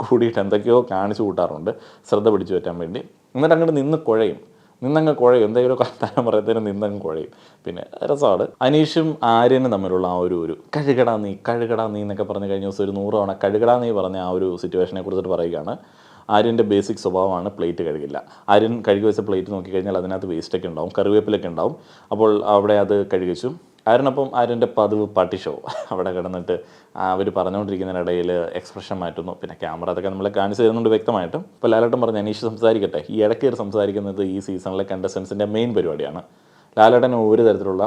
കൂടിയിട്ട് എന്തൊക്കെയോ കാണിച്ചു കൂട്ടാറുണ്ട്, ശ്രദ്ധ പിടിച്ചു പറ്റാൻ വേണ്ടി. എന്നിട്ട് അങ്ങോട്ട് നിന്നങ്ങ് കുഴയും, എന്തെങ്കിലും വർത്താനം പറയത്തേനും നിന്നങ്ങ് കുഴയും. പിന്നെ രസമാണ്. അനീഷും ആര്യനും തമ്മിലുള്ള ആ ഒരു കഴുകടാ നീ എന്നൊക്കെ പറഞ്ഞ് കഴിഞ്ഞ ദിവസം ഒരു 100 തവണ കഴുകടാ നീ പറഞ്ഞ ആ ഒരു സിറ്റുവേഷനെ കുറിച്ചിട്ട് പറയുകയാണ്. ആര്യൻ്റെ ബേസിക് സ്വഭാവമാണ് പ്ലേറ്റ് കഴുകില്ല. ആര്യൻ കഴുകി വെച്ച പ്ലേറ്റ് നോക്കിക്കഴിഞ്ഞാൽ അതിനകത്ത് വേസ്റ്റൊക്കെ ഉണ്ടാവും, കറിവേപ്പിലൊക്കെ ഉണ്ടാവും. അപ്പോൾ അവിടെ അത് കഴുകിച്ചു. ആര്യനപ്പം ആര്യൻ്റെ പതിവ് പാട്ടി ഷോ അവിടെ കിടന്നിട്ട് അവർ പറഞ്ഞുകൊണ്ടിരിക്കുന്നതിനിടയിൽ എക്സ്പ്രഷൻ മാറ്റുന്നു. പിന്നെ ക്യാമറ അതൊക്കെ നമ്മളെ കാണിച്ചു തരുന്നുണ്ട് വ്യക്തമായിട്ടും. ഇപ്പോൾ ലാലേട്ടൻ പറഞ്ഞു, അനീഷ് സംസാരിക്കട്ടെ. ഈ ഇടയ്ക്ക് സംസാരിക്കുന്നത് ഈ സീസണിലെ കണ്ടസ്റ്റൻസിൻ്റെ മെയിൻ പരിപാടിയാണ്. ലാലേട്ടന് ഒരു തരത്തിലുള്ള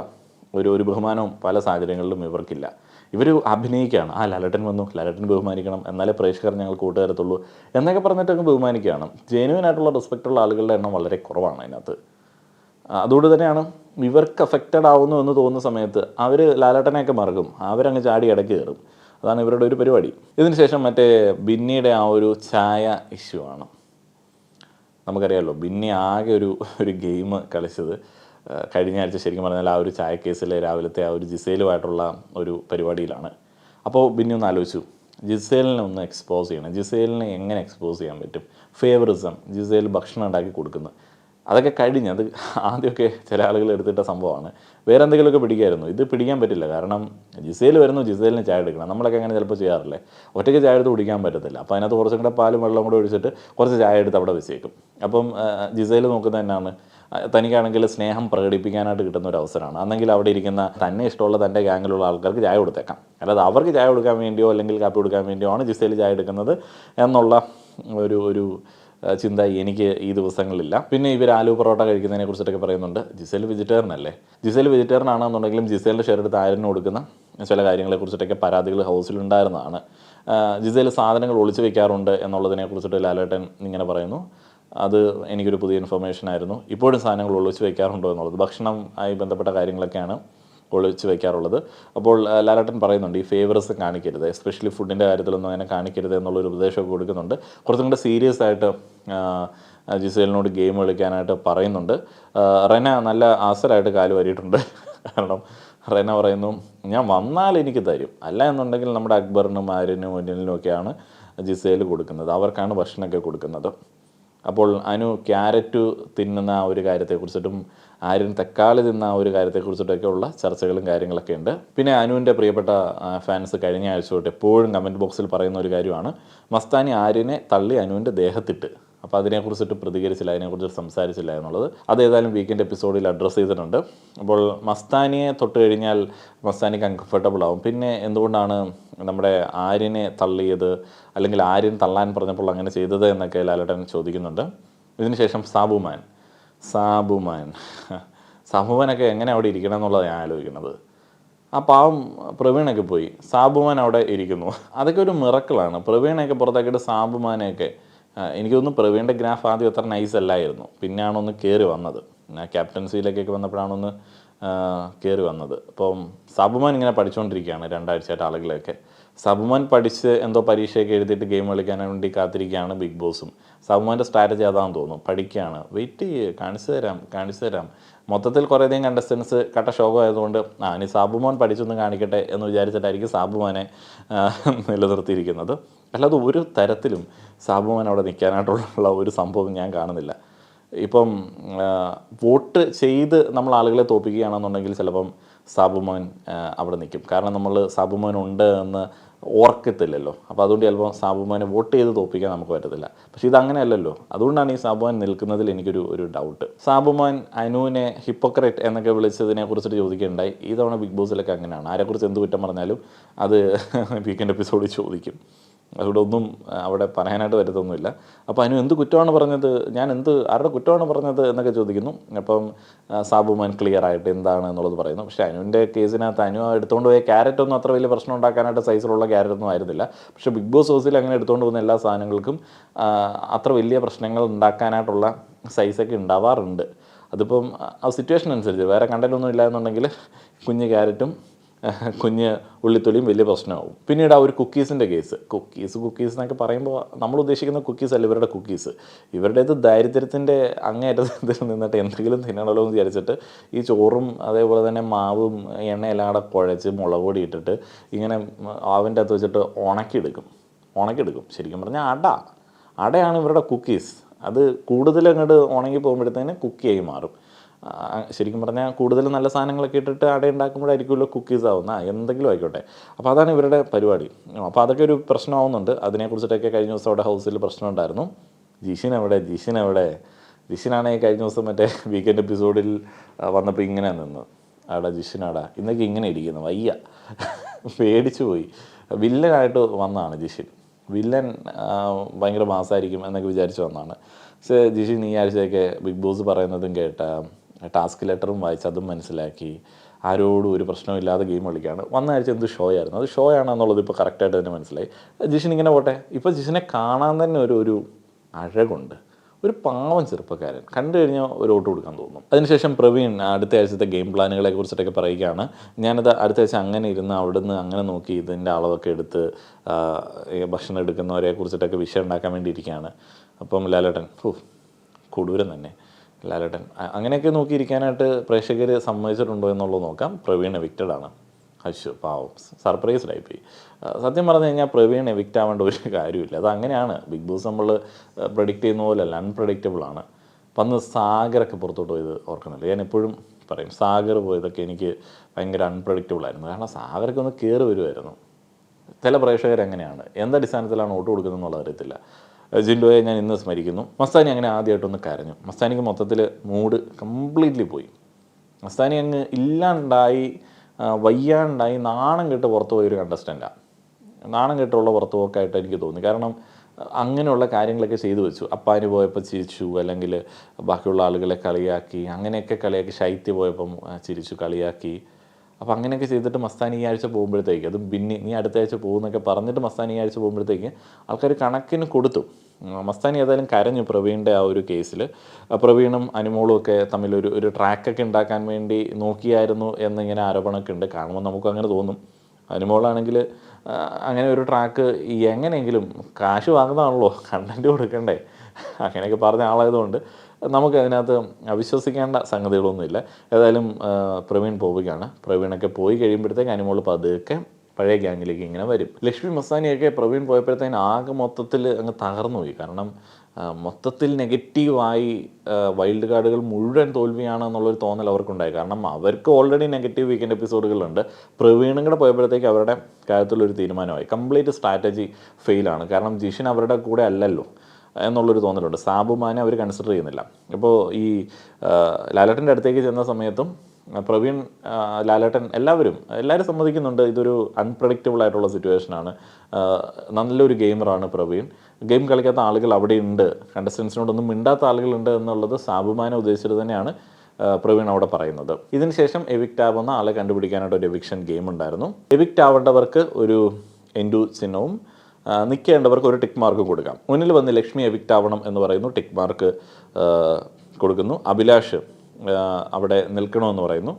ഒരു ബഹുമാനവും പല സാഹചര്യങ്ങളിലും ഇവർക്കില്ല. ഇവർ അഭിനയിക്കുകയാണ്. ലാലേട്ടൻ വന്നു, ലാലേട്ടൻ ബഹുമാനിക്കണം, എന്നാലേ പ്രേക്ഷകർ ഞങ്ങൾ കൂട്ടുതരത്തുള്ളൂ എന്നൊക്കെ പറഞ്ഞിട്ടൊക്കെ ബഹുമാനിക്കുകയാണ്. ജെനുവിനായിട്ടുള്ള റെസ്പെക്റ്റുള്ള ആളുകളുടെ എണ്ണം വളരെ കുറവാണ് അതിനകത്ത്. അതുകൊണ്ട് തന്നെയാണ് ഇവർക്ക് അഫക്റ്റഡ് ആവുന്നു എന്ന് തോന്നുന്ന സമയത്ത് അവർ ലാലേട്ടനെയൊക്കെ മറക്കും, അവരങ്ങ് ചാടി ഇടയ്ക്ക് കയറും. അതാണ് ഇവരുടെ ഒരു പരിപാടി. ഇതിന് ശേഷം മറ്റേ ബിന്നിയുടെ ആ ഒരു ചായ ഇഷ്യൂ ആണ്. നമുക്കറിയാമല്ലോ, ബിന്നി ആകെ ഒരു ഗെയിം കളിച്ചത് കഴിഞ്ഞ ആഴ്ച ശരിക്കും പറഞ്ഞാൽ ആ ഒരു ചായ കേസിലെ രാവിലത്തെ ആ ഒരു ജിസേലുമായിട്ടുള്ള ഒരു പരിപാടിയിലാണ്. അപ്പോൾ ബിന്നി ഒന്ന് ആലോചിച്ചു, ജിസേലിനെ ഒന്ന് എക്സ്പോസ് ചെയ്യണം. ജിസേലിനെ എങ്ങനെ എക്സ്പോസ് ചെയ്യാൻ പറ്റും? ഫേവറിസം, ജിസേൽ ഭക്ഷണം ഉണ്ടാക്കി കൊടുക്കുന്നു, അതൊക്കെ കഴിഞ്ഞ് അത് ആദ്യമൊക്കെ ചില ആളുകൾ എടുത്തിട്ട സംഭവമാണ്. വേറെ എന്തെങ്കിലുമൊക്കെ പിടിക്കായിരുന്നു, ഇത് പിടിക്കാൻ പറ്റില്ല. കാരണം ജിസേൽ വരുന്നു, ജിസേലിന് ചായ എടുക്കണം. നമ്മളൊക്കെ അങ്ങനെ ചിലപ്പോൾ ചെയ്യാറില്ലേ, ഒറ്റയ്ക്ക് ചായ എടുത്ത് കുടിക്കാൻ പറ്റത്തില്ല. അപ്പോൾ അതിനകത്ത് കുറച്ചും കൂടെ പാലും വെള്ളം കൂടെ ഒഴിച്ചിട്ട് കുറച്ച് ചായ എടുത്ത് അവിടെ വെച്ചേക്കും. അപ്പം ജിസേൽ നോക്കുന്നത് തന്നെയാണ്, തനിക്കാണെങ്കിൽ സ്നേഹം പ്രകടിപ്പിക്കാനായിട്ട് കിട്ടുന്ന ഒരു അവസരമാണ്. അന്നെങ്കിൽ അവിടെ ഇരിക്കുന്ന തന്നെ ഇഷ്ടമുള്ള തൻ്റെ ഗ്യാങ്ങിലുള്ള ആൾക്കാർക്ക് ചായ കൊടുത്തേക്കാം. അല്ലാതെ അവർക്ക് ചായ കൊടുക്കാൻ വേണ്ടിയോ അല്ലെങ്കിൽ കാപ്പി കൊടുക്കാൻ വേണ്ടിയോ ആണ് ജിസേൽ ചായ എടുക്കുന്നത് എന്നുള്ള ഒരു ചിന്ത എനിക്ക് ഈ ദിവസങ്ങളിലില്ല. പിന്നെ ഇവർ ആലു പൊറോട്ട കഴിക്കുന്നതിനെ കുറിച്ചിട്ടൊക്കെ പറയുന്നുണ്ട്. ജിസേൽ വെജിറ്റേറിയൻ അല്ലേ? ജിസേൽ വെജിറ്റേറിയൻ ആണെന്നുണ്ടെങ്കിലും ജിസേലിൻ്റെ ഷെയർ എടുത്ത് ആര്യന് കൊടുക്കുന്ന ചില കാര്യങ്ങളെക്കുറിച്ചിട്ടൊക്കെ പരാതികൾ ഹൗസിലുണ്ടായിരുന്നതാണ്. ജിസേൽ സാധനങ്ങൾ ഒളിച്ചു വെക്കാറുണ്ട് എന്നുള്ളതിനെ കുറിച്ചിട്ട് ലാലേട്ടൻ ഇങ്ങനെ പറയുന്നു. അത് എനിക്കൊരു പുതിയ ഇൻഫർമേഷൻ ആയിരുന്നു. ഇപ്പോഴും സാധനങ്ങൾ ഒളിച്ചു വയ്ക്കാറുണ്ടോ എന്നുള്ളത്, ഭക്ഷണം ആയി ബന്ധപ്പെട്ട കാര്യങ്ങളൊക്കെയാണ് ഒളിച്ച് വയ്ക്കാറുള്ളത്. അപ്പോൾ ലാലേട്ടൻ പറയുന്നുണ്ട്, ഈ ഫേവറസ് കാണിക്കരുത്, എസ്പെഷ്യലി ഫുഡിൻ്റെ കാര്യത്തിലൊന്നും അങ്ങനെ കാണിക്കരുത് എന്നുള്ളൊരു ഉപദേശമൊക്കെ കൊടുക്കുന്നുണ്ട്. കുറച്ചും കൂടെ സീരിയസ് ആയിട്ട് ജിസേലിനോട് ഗെയിം കളിക്കാനായിട്ട് പറയുന്നുണ്ട്. റെന നല്ല ആസരായിട്ട് കാല് വരിയിട്ടുണ്ട്. കാരണം റെന പറയുന്നു, ഞാൻ വന്നാൽ എനിക്ക് തരും, അല്ല എന്നുണ്ടെങ്കിൽ നമ്മുടെ അക്ബറിനും ആര്യനും ഒന്നിനും ഒക്കെയാണ് ജിസേൽ കൊടുക്കുന്നത്, അവർക്കാണ് ഭക്ഷണമൊക്കെ കൊടുക്കുന്നത്. അപ്പോൾ അനു ക്യാരറ്റ് തിന്നുന്ന ആ ഒരു കാര്യത്തെക്കുറിച്ചിട്ടും ആര്യൻ തക്കാളി തിന്ന ആ ഒരു കാര്യത്തെക്കുറിച്ചിട്ടൊക്കെ ഉള്ള ചർച്ചകളും കാര്യങ്ങളൊക്കെ ഉണ്ട്. പിന്നെ അനുവിൻ്റെ പ്രിയപ്പെട്ട ഫാൻസ് കഴിഞ്ഞ ആഴ്ച തൊട്ട് എപ്പോഴും കമൻറ്റ് ബോക്സിൽ പറയുന്ന ഒരു കാര്യമാണ് മസ്താനി ആര്യനെ തള്ളി അനുവിൻ്റെ ദേഹത്തിട്ട്. അപ്പോൾ അതിനെക്കുറിച്ചിട്ട് പ്രതികരിച്ചില്ല, അതിനെക്കുറിച്ച് സംസാരിച്ചില്ല എന്നുള്ളത്. അത് ഏതായാലും വീക്കെൻഡ് എപ്പിസോഡിൽ അഡ്രസ്സ് ചെയ്തിട്ടുണ്ട്. അപ്പോൾ മസ്താനിയെ തൊട്ട് കഴിഞ്ഞാൽ മസ്താനിക്ക് അൺകംഫർട്ടബിൾ ആവും. പിന്നെ എന്തുകൊണ്ടാണ് നമ്മുടെ ആര്യനെ തള്ളിയത്, അല്ലെങ്കിൽ ആര്യൻ തള്ളാൻ പറഞ്ഞപ്പോൾ അങ്ങനെ ചെയ്തത് എന്നൊക്കെ ലാലേട്ടൻ ചോദിക്കുന്നുണ്ട്. ഇതിനുശേഷം സാബുമാനൊക്കെ എങ്ങനെ അവിടെ ഇരിക്കണം എന്നുള്ളത് ഞാൻ ആലോചിക്കുന്നത്. ആ പാവം പ്രവീണൊക്കെ പോയി, സാബുമാൻ അവിടെ ഇരിക്കുന്നു. അതൊക്കെ ഒരു മിറക്കിളാണ്. പ്രവീണയൊക്കെ പുറത്താക്കിയിട്ട് സാബുമാനെയൊക്കെ എനിക്ക് തോന്നുന്നു പ്രവീണിൻ്റെ ഗ്രാഫ് ആദ്യം അത്ര നൈസ് അല്ലായിരുന്നു, പിന്നെയാണൊന്ന് കയറി വന്നത്. ക്യാപ്റ്റൻസിയിലേക്കൊക്കെ വന്നപ്പോഴാണൊന്ന് കയറി വന്നത്. അപ്പം സാബുമാൻ ഇങ്ങനെ പഠിച്ചുകൊണ്ടിരിക്കുകയാണ് 2 ആഴ്ചയായിട്ട് ആളുകളെയൊക്കെ. സാബുമാൻ പഠിച്ച് എന്തോ പരീക്ഷയൊക്കെ എഴുതിയിട്ട് ഗെയിം കളിക്കാൻ വേണ്ടി കാത്തിരിക്കുകയാണ് ബിഗ് ബോസും. സാബുമാൻ്റെ സ്ട്രാറ്റജി അതാണെന്ന് തോന്നുന്നു, പഠിക്കുകയാണ്. വെയിറ്റ് ചെയ്യ്, കാണിച്ചു തരാം. മൊത്തത്തിൽ കുറേയധികം കണ്ടസ്റ്റൻസ് കട്ട ഷോകം ആയതുകൊണ്ട് ഇനി സാബുമാൻ പഠിച്ചൊന്ന് കാണിക്കട്ടെ എന്ന് വിചാരിച്ചിട്ടായിരിക്കും സാബുമാനെ നിലനിർത്തിയിരിക്കുന്നത്. അല്ലാതെ ഒരു തരത്തിലും സാബുമാൻ അവിടെ നിൽക്കാനായിട്ടുള്ള ഒരു സംഭവം ഞാൻ കാണുന്നില്ല. ഇപ്പം വോട്ട് ചെയ്ത് നമ്മൾ ആളുകളെ തോൽപ്പിക്കുകയാണെന്നുണ്ടെങ്കിൽ ചിലപ്പം സാബുമാൻ അവിടെ നിൽക്കും. കാരണം നമ്മൾ സാബുമാൻ ഉണ്ട് എന്ന് ഓർക്കത്തില്ലല്ലോ. അപ്പോൾ അതുകൊണ്ട് ചിലപ്പോൾ സാബുമാനെ വോട്ട് ചെയ്ത് തോൽപ്പിക്കാൻ നമുക്ക് പറ്റത്തില്ല. പക്ഷേ ഇതങ്ങനെയല്ലല്ലോ. അതുകൊണ്ടാണ് ഈ സാബുമാൻ നിൽക്കുന്നതിൽ എനിക്കൊരു ഡൗട്ട്. സാബുമാൻ അനുവിനെ ഹിപ്പോക്രറ്റ് എന്നൊക്കെ വിളിച്ചതിനെ കുറിച്ചിട്ട് ചോദിക്കുകയുണ്ടായി. ഈ തവണ ബിഗ് ബോസിലൊക്കെ അങ്ങനെയാണ്. ആരെക്കുറിച്ച് എന്ത് കുറ്റം പറഞ്ഞാലും അത് വീക്കെൻഡ് എപ്പിസോഡിൽ ചോദിക്കും. അതുകൊണ്ട് ഒന്നും അവിടെ പറയാനായിട്ട് വരുത്തൊന്നുമില്ല. അപ്പോൾ അനു എന്ത് കുറ്റമാണ് പറഞ്ഞത്, ആരുടെ കുറ്റമാണ് പറഞ്ഞത് എന്നൊക്കെ ചോദിക്കുന്നു. അപ്പം സാബുമാൻ ക്ലിയർ ആയിട്ട് എന്താണ് എന്നുള്ളത് പറയുന്നു. പക്ഷേ അനുവിൻ്റെ കേസിനകത്ത് അനു എടുത്തുകൊണ്ട് പോയ ക്യാരറ്റൊന്നും അത്ര വലിയ പ്രശ്നം ഉണ്ടാക്കാനായിട്ട് സൈസിലുള്ള ക്യാരറ്റൊന്നും ആയിരുന്നില്ല. പക്ഷേ ബിഗ് ബോസ് ഹൗസിൽ അങ്ങനെ എടുത്തുകൊണ്ട് പോകുന്ന എല്ലാ സാധനങ്ങൾക്കും അത്ര വലിയ പ്രശ്നങ്ങൾ ഉണ്ടാക്കാനായിട്ടുള്ള സൈസൊക്കെ ഉണ്ടാവാറുണ്ട്. അതിപ്പം ആ സിറ്റുവേഷൻ അനുസരിച്ച്, വേറെ കണ്ടൻറ്റൊന്നും ഇല്ല എന്നുണ്ടെങ്കിൽ കുഞ്ഞ് ക്യാരറ്റും കുഞ്ഞ് ഉള്ളിത്തൊലിയും വലിയ പ്രശ്നമാവും. പിന്നീട് ആ ഒരു കുക്കീസിൻ്റെ കേസ്, കുക്കീസ് എന്നൊക്കെ പറയുമ്പോൾ നമ്മൾ ഉദ്ദേശിക്കുന്ന കുക്കീസ് അല്ല ഇവരുടെ കുക്കീസ്. ഇവരുടേത് ദാരിദ്ര്യത്തിൻ്റെ അങ്ങേയറ്റത്തിൽ നിന്നിട്ട് എന്തെങ്കിലും തിന്നണമല്ലോ എന്ന് വിചാരിച്ചിട്ട് ഈ ചോറും അതേപോലെ തന്നെ മാവും എണ്ണയെല്ലാം കൂടെ കുഴച്ച് മുളക് പൊടി ഇട്ടിട്ട് ഇങ്ങനെ അവൻ്റെ അകത്ത് വെച്ചിട്ട് ഉണക്കിയെടുക്കും. ശരിക്കും പറഞ്ഞാൽ അടയാണ് ഇവരുടെ കുക്കീസ്. അത് കൂടുതൽ അങ്ങോട്ട് ഉണങ്ങി പോകുമ്പോഴത്തേന് കുക്കിയായി മാറും. ശരിക്കും പറഞ്ഞാൽ കൂടുതൽ നല്ല സാധനങ്ങളൊക്കെ ഇട്ടിട്ട് അട ഉണ്ടാക്കുമ്പോഴായിരിക്കുമല്ലോ കുക്കീസ് ആവുന്ന, എന്തെങ്കിലും ആയിക്കോട്ടെ. അപ്പോൾ അതാണ് ഇവരുടെ പരിപാടി. അപ്പോൾ അതൊക്കെ ഒരു പ്രശ്നമാവുന്നുണ്ട്. അതിനെക്കുറിച്ചിട്ടൊക്കെ കഴിഞ്ഞ ദിവസം അവിടെ ഹൗസിൽ പ്രശ്നം ഉണ്ടായിരുന്നു. ജിഷിനാണെങ്കിൽ കഴിഞ്ഞ ദിവസം മറ്റേ വീക്കെൻഡ് എപ്പിസോഡിൽ വന്നപ്പോൾ ഇങ്ങനെ നിന്ന് ജിഷിനാടാ ഇന്നൊക്കെ ഇങ്ങനെ ഇരിക്കുന്നു, വയ്യ, പേടിച്ചു പോയി. വില്ലനായിട്ട് വന്നതാണ് ജിഷിൻ. വില്ലൻ ഭയങ്കര മാസമായിരിക്കും എന്നൊക്കെ വിചാരിച്ച് വന്നതാണ്. പക്ഷേ ജിഷിൻ ഈ ആഴ്ചയൊക്കെ ബിഗ് ബോസ് പറയുന്നതും കേട്ട, ടാസ്ക് ലെറ്ററും വായിച്ച് അതും മനസ്സിലാക്കി ആരോടും ഒരു പ്രശ്നമില്ലാതെ ഗെയിം കളിക്കുകയാണ്. വന്ന ആഴ്ച എന്ത് ഷോ ആയിരുന്നു, അത് ഷോ ആണെന്നുള്ളത് ഇപ്പോൾ കറക്റ്റായിട്ട് തന്നെ മനസ്സിലായി. ജിഷിൻ ഇങ്ങനെ പോട്ടെ. ഇപ്പോൾ ജിഷിനെ കാണാൻ തന്നെ ഒരു അഴകുണ്ട്. ഒരു പാവം ചെറുപ്പക്കാരൻ, കണ്ടു കഴിഞ്ഞാൽ ഒരു വോട്ട് കൊടുക്കാൻ തോന്നും. അതിനുശേഷം പ്രവീൺ അടുത്ത ആഴ്ചത്തെ ഗെയിം പ്ലാനുകളെ കുറിച്ചിട്ടൊക്കെ പറയുകയാണ്. ഞാനത് അടുത്ത ആഴ്ച അങ്ങനെ ഇരുന്ന് അവിടുന്ന് അങ്ങനെ നോക്കി ഇതിൻ്റെ അളവൊക്കെ എടുത്ത് ഭക്ഷണം എടുക്കുന്നവരെ കുറിച്ചിട്ടൊക്കെ വിഷയം ഉണ്ടാക്കാൻ വേണ്ടി ഇരിക്കുകയാണ്. അപ്പം ലാലേട്ടൻ കൊടൂരം തന്നെ. ലാലേട്ടൻ അങ്ങനെയൊക്കെ നോക്കിയിരിക്കാനായിട്ട് പ്രേക്ഷകർ സമ്മതിച്ചിട്ടുണ്ടോ എന്നുള്ളത് നോക്കാം. പ്രവീൺ എവിക്റ്റഡാണ്. പാവം, സർപ്രൈസ്ഡായിപ്പോയി. സത്യം പറഞ്ഞു കഴിഞ്ഞാൽ പ്രവീൺ എവിക്റ്റ് ആവേണ്ട ഒരു കാര്യമില്ല. അത് അങ്ങനെയാണ്. ബിഗ് ബോസ് നമ്മൾ പ്രഡിക്റ്റ് ചെയ്യുന്ന പോലെയല്ല, അൺപ്രഡിക്റ്റബിളാണ്. അപ്പം അന്ന് സാഗറൊക്കെ പുറത്തോട്ട് പോയത് ഓർക്കുന്നില്ല. ഞാൻ എപ്പോഴും പറയും സാഗർ പോയതൊക്കെ എനിക്ക് ഭയങ്കര അൺപ്രഡിക്റ്റബിളായിരുന്നു. കാരണം സാഗറൊക്കെ ഒന്ന് കയറി വരുമായിരുന്നു. ചില പ്രേക്ഷകർ എങ്ങനെയാണ്, എന്തടിസ്ഥാനത്തിലാണ് വോട്ട് കൊടുക്കുന്നത് എന്നുള്ളത് അറിയത്തില്ല. ജിൻഡോയെ ഞാൻ ഇന്ന് സ്മരിക്കുന്നു. മസ്താനി അങ്ങനെ ആദ്യമായിട്ടൊന്ന് കരഞ്ഞു. മസ്താനിക്ക് മൊത്തത്തിൽ മൂഡ് കംപ്ലീറ്റ്ലി പോയി. മസ്താനി അങ്ങ് ഇല്ലാണ്ടായി, വയ്യാണ്ടായി, നാണം കെട്ട് പുറത്തു പോയൊരു കണ്ടസ്റ്റൻ്റാണ്. നാണം കെട്ടുള്ള പുറത്തു പോക്കായിട്ട് എനിക്ക് തോന്നി. കാരണം അങ്ങനെയുള്ള കാര്യങ്ങളൊക്കെ ചെയ്തു വെച്ചു. അപ്പാന് പോയപ്പോൾ ചിരിച്ചു, അല്ലെങ്കിൽ ബാക്കിയുള്ള ആളുകളെ കളിയാക്കി, അങ്ങനെയൊക്കെ കളിയാക്കി. ശൈത്യ പോയപ്പം ചിരിച്ചു, കളിയാക്കി. അപ്പോൾ അങ്ങനെയൊക്കെ ചെയ്തിട്ട് മസ്താനി ഈ ആഴ്ച പോകുമ്പോഴത്തേക്ക്, അതും പിന്നെ നീ അടുത്ത ആഴ്ച പോകുന്നൊക്കെ പറഞ്ഞിട്ട് മസ്താനി ഈ ആഴ്ച പോകുമ്പോഴത്തേക്ക് ആൾക്കാർ കണക്കിന് കൊടുത്തു. മസ്താനി ഏതായാലും കരഞ്ഞു പ്രവീണിൻ്റെ ആ ഒരു കേസിൽ. പ്രവീണും അനുമോളും ഒക്കെ തമ്മിൽ ഒരു ട്രാക്കൊക്കെ ഉണ്ടാക്കാൻ വേണ്ടി നോക്കിയായിരുന്നു എന്നിങ്ങനെ ആരോപണമൊക്കെ ഉണ്ട്. കാണുമ്പോൾ നമുക്ക് അങ്ങനെ തോന്നും. അനുമോളാണെങ്കിൽ അങ്ങനെ ഒരു ട്രാക്ക് എങ്ങനെയെങ്കിലും കാശ് വാങ്ങുന്നതാണല്ലോ, കണ്ടൻറ്റ് കൊടുക്കണ്ടേ, അങ്ങനെയൊക്കെ പറഞ്ഞ ആളായതുകൊണ്ട് നമുക്ക് അതിനകത്ത് അവിശ്വസിക്കേണ്ട സംഗതികളൊന്നുമില്ല. ഏതായാലും പ്രവീൺ പോവുകയാണ്. പ്രവീണൊക്കെ പോയി കഴിയുമ്പോഴത്തേക്ക് അനുമോൾ പതുക്കെ പഴയ ഗ്യാങ്ങിലേക്ക് ഇങ്ങനെ വരും. ലക്ഷ്മി മസ്താനിയൊക്കെ പ്രവീൺ പോയപ്പോഴത്തേന് ആകെ മൊത്തത്തിൽ അങ്ങ് തകർന്നു പോയി. കാരണം മൊത്തത്തിൽ നെഗറ്റീവായി വൈൽഡ് കാർഡുകൾ മുഴുവൻ തോൽവിയാണ് എന്നുള്ളൊരു തോന്നൽ അവർക്കുണ്ടായി. കാരണം അവർക്ക് ഓൾറെഡി നെഗറ്റീവ് വീക്കെൻഡ് എപ്പിസോഡുകളുണ്ട്. പ്രവീണും കൂടെ പോയപ്പോഴത്തേക്ക് അവരുടെ കാര്യത്തിലൊരു തീരുമാനമായി. കംപ്ലീറ്റ് സ്ട്രാറ്റജി ഫെയിലാണ്. കാരണം ജിഷിൻ അവരുടെ കൂടെ അല്ലല്ലോ എന്നുള്ളൊരു തോന്നലുണ്ട്. സാബുമാനെ അവർ കൺസിഡർ ചെയ്യുന്നില്ല. അപ്പോൾ ഈ ലാലേട്ടൻ്റെ അടുത്തേക്ക് ചെന്ന സമയത്തും പ്രവീൺ, ലാലേട്ടൻ എല്ലാവരും സമ്മതിക്കുന്നുണ്ട് ഇതൊരു അൺപ്രഡിക്റ്റബിൾ ആയിട്ടുള്ള സിറ്റുവേഷനാണ്. നല്ലൊരു ഗെയിമറാണ് പ്രവീൺ. ഗെയിം കളിക്കാത്ത ആളുകൾ അവിടെയുണ്ട്, കണ്ടസ്റ്റൻസിനോടൊന്നും മിണ്ടാത്ത ആളുകളുണ്ട് എന്നുള്ളത് സാബുമാനെ ഉദ്ദേശിച്ചിട്ട് തന്നെയാണ് പ്രവീൺ അവിടെ പറയുന്നത്. ഇതിനുശേഷം എവിക്റ്റ് ആവുന്ന ആളെ കണ്ടുപിടിക്കാനായിട്ട് ഒരു എവിക്ഷൻ ഗെയിം ഉണ്ടായിരുന്നു. എവിക്റ്റ് ആവേണ്ടവർക്ക് ഒരു എൻഡു ചിഹ്നവും നിൽക്കേണ്ടവർക്ക് ഒരു ടിക്ക് മാർക്കും കൊടുക്കാം. മുന്നിൽ വന്ന് ലക്ഷ്മി എവിക്റ്റ് ആവണം എന്ന് പറയുന്നു, ടിക്ക് മാർക്ക് കൊടുക്കുന്നു. അഭിലാഷ് അവിടെ നിൽക്കണമെന്ന് പറയുന്നു.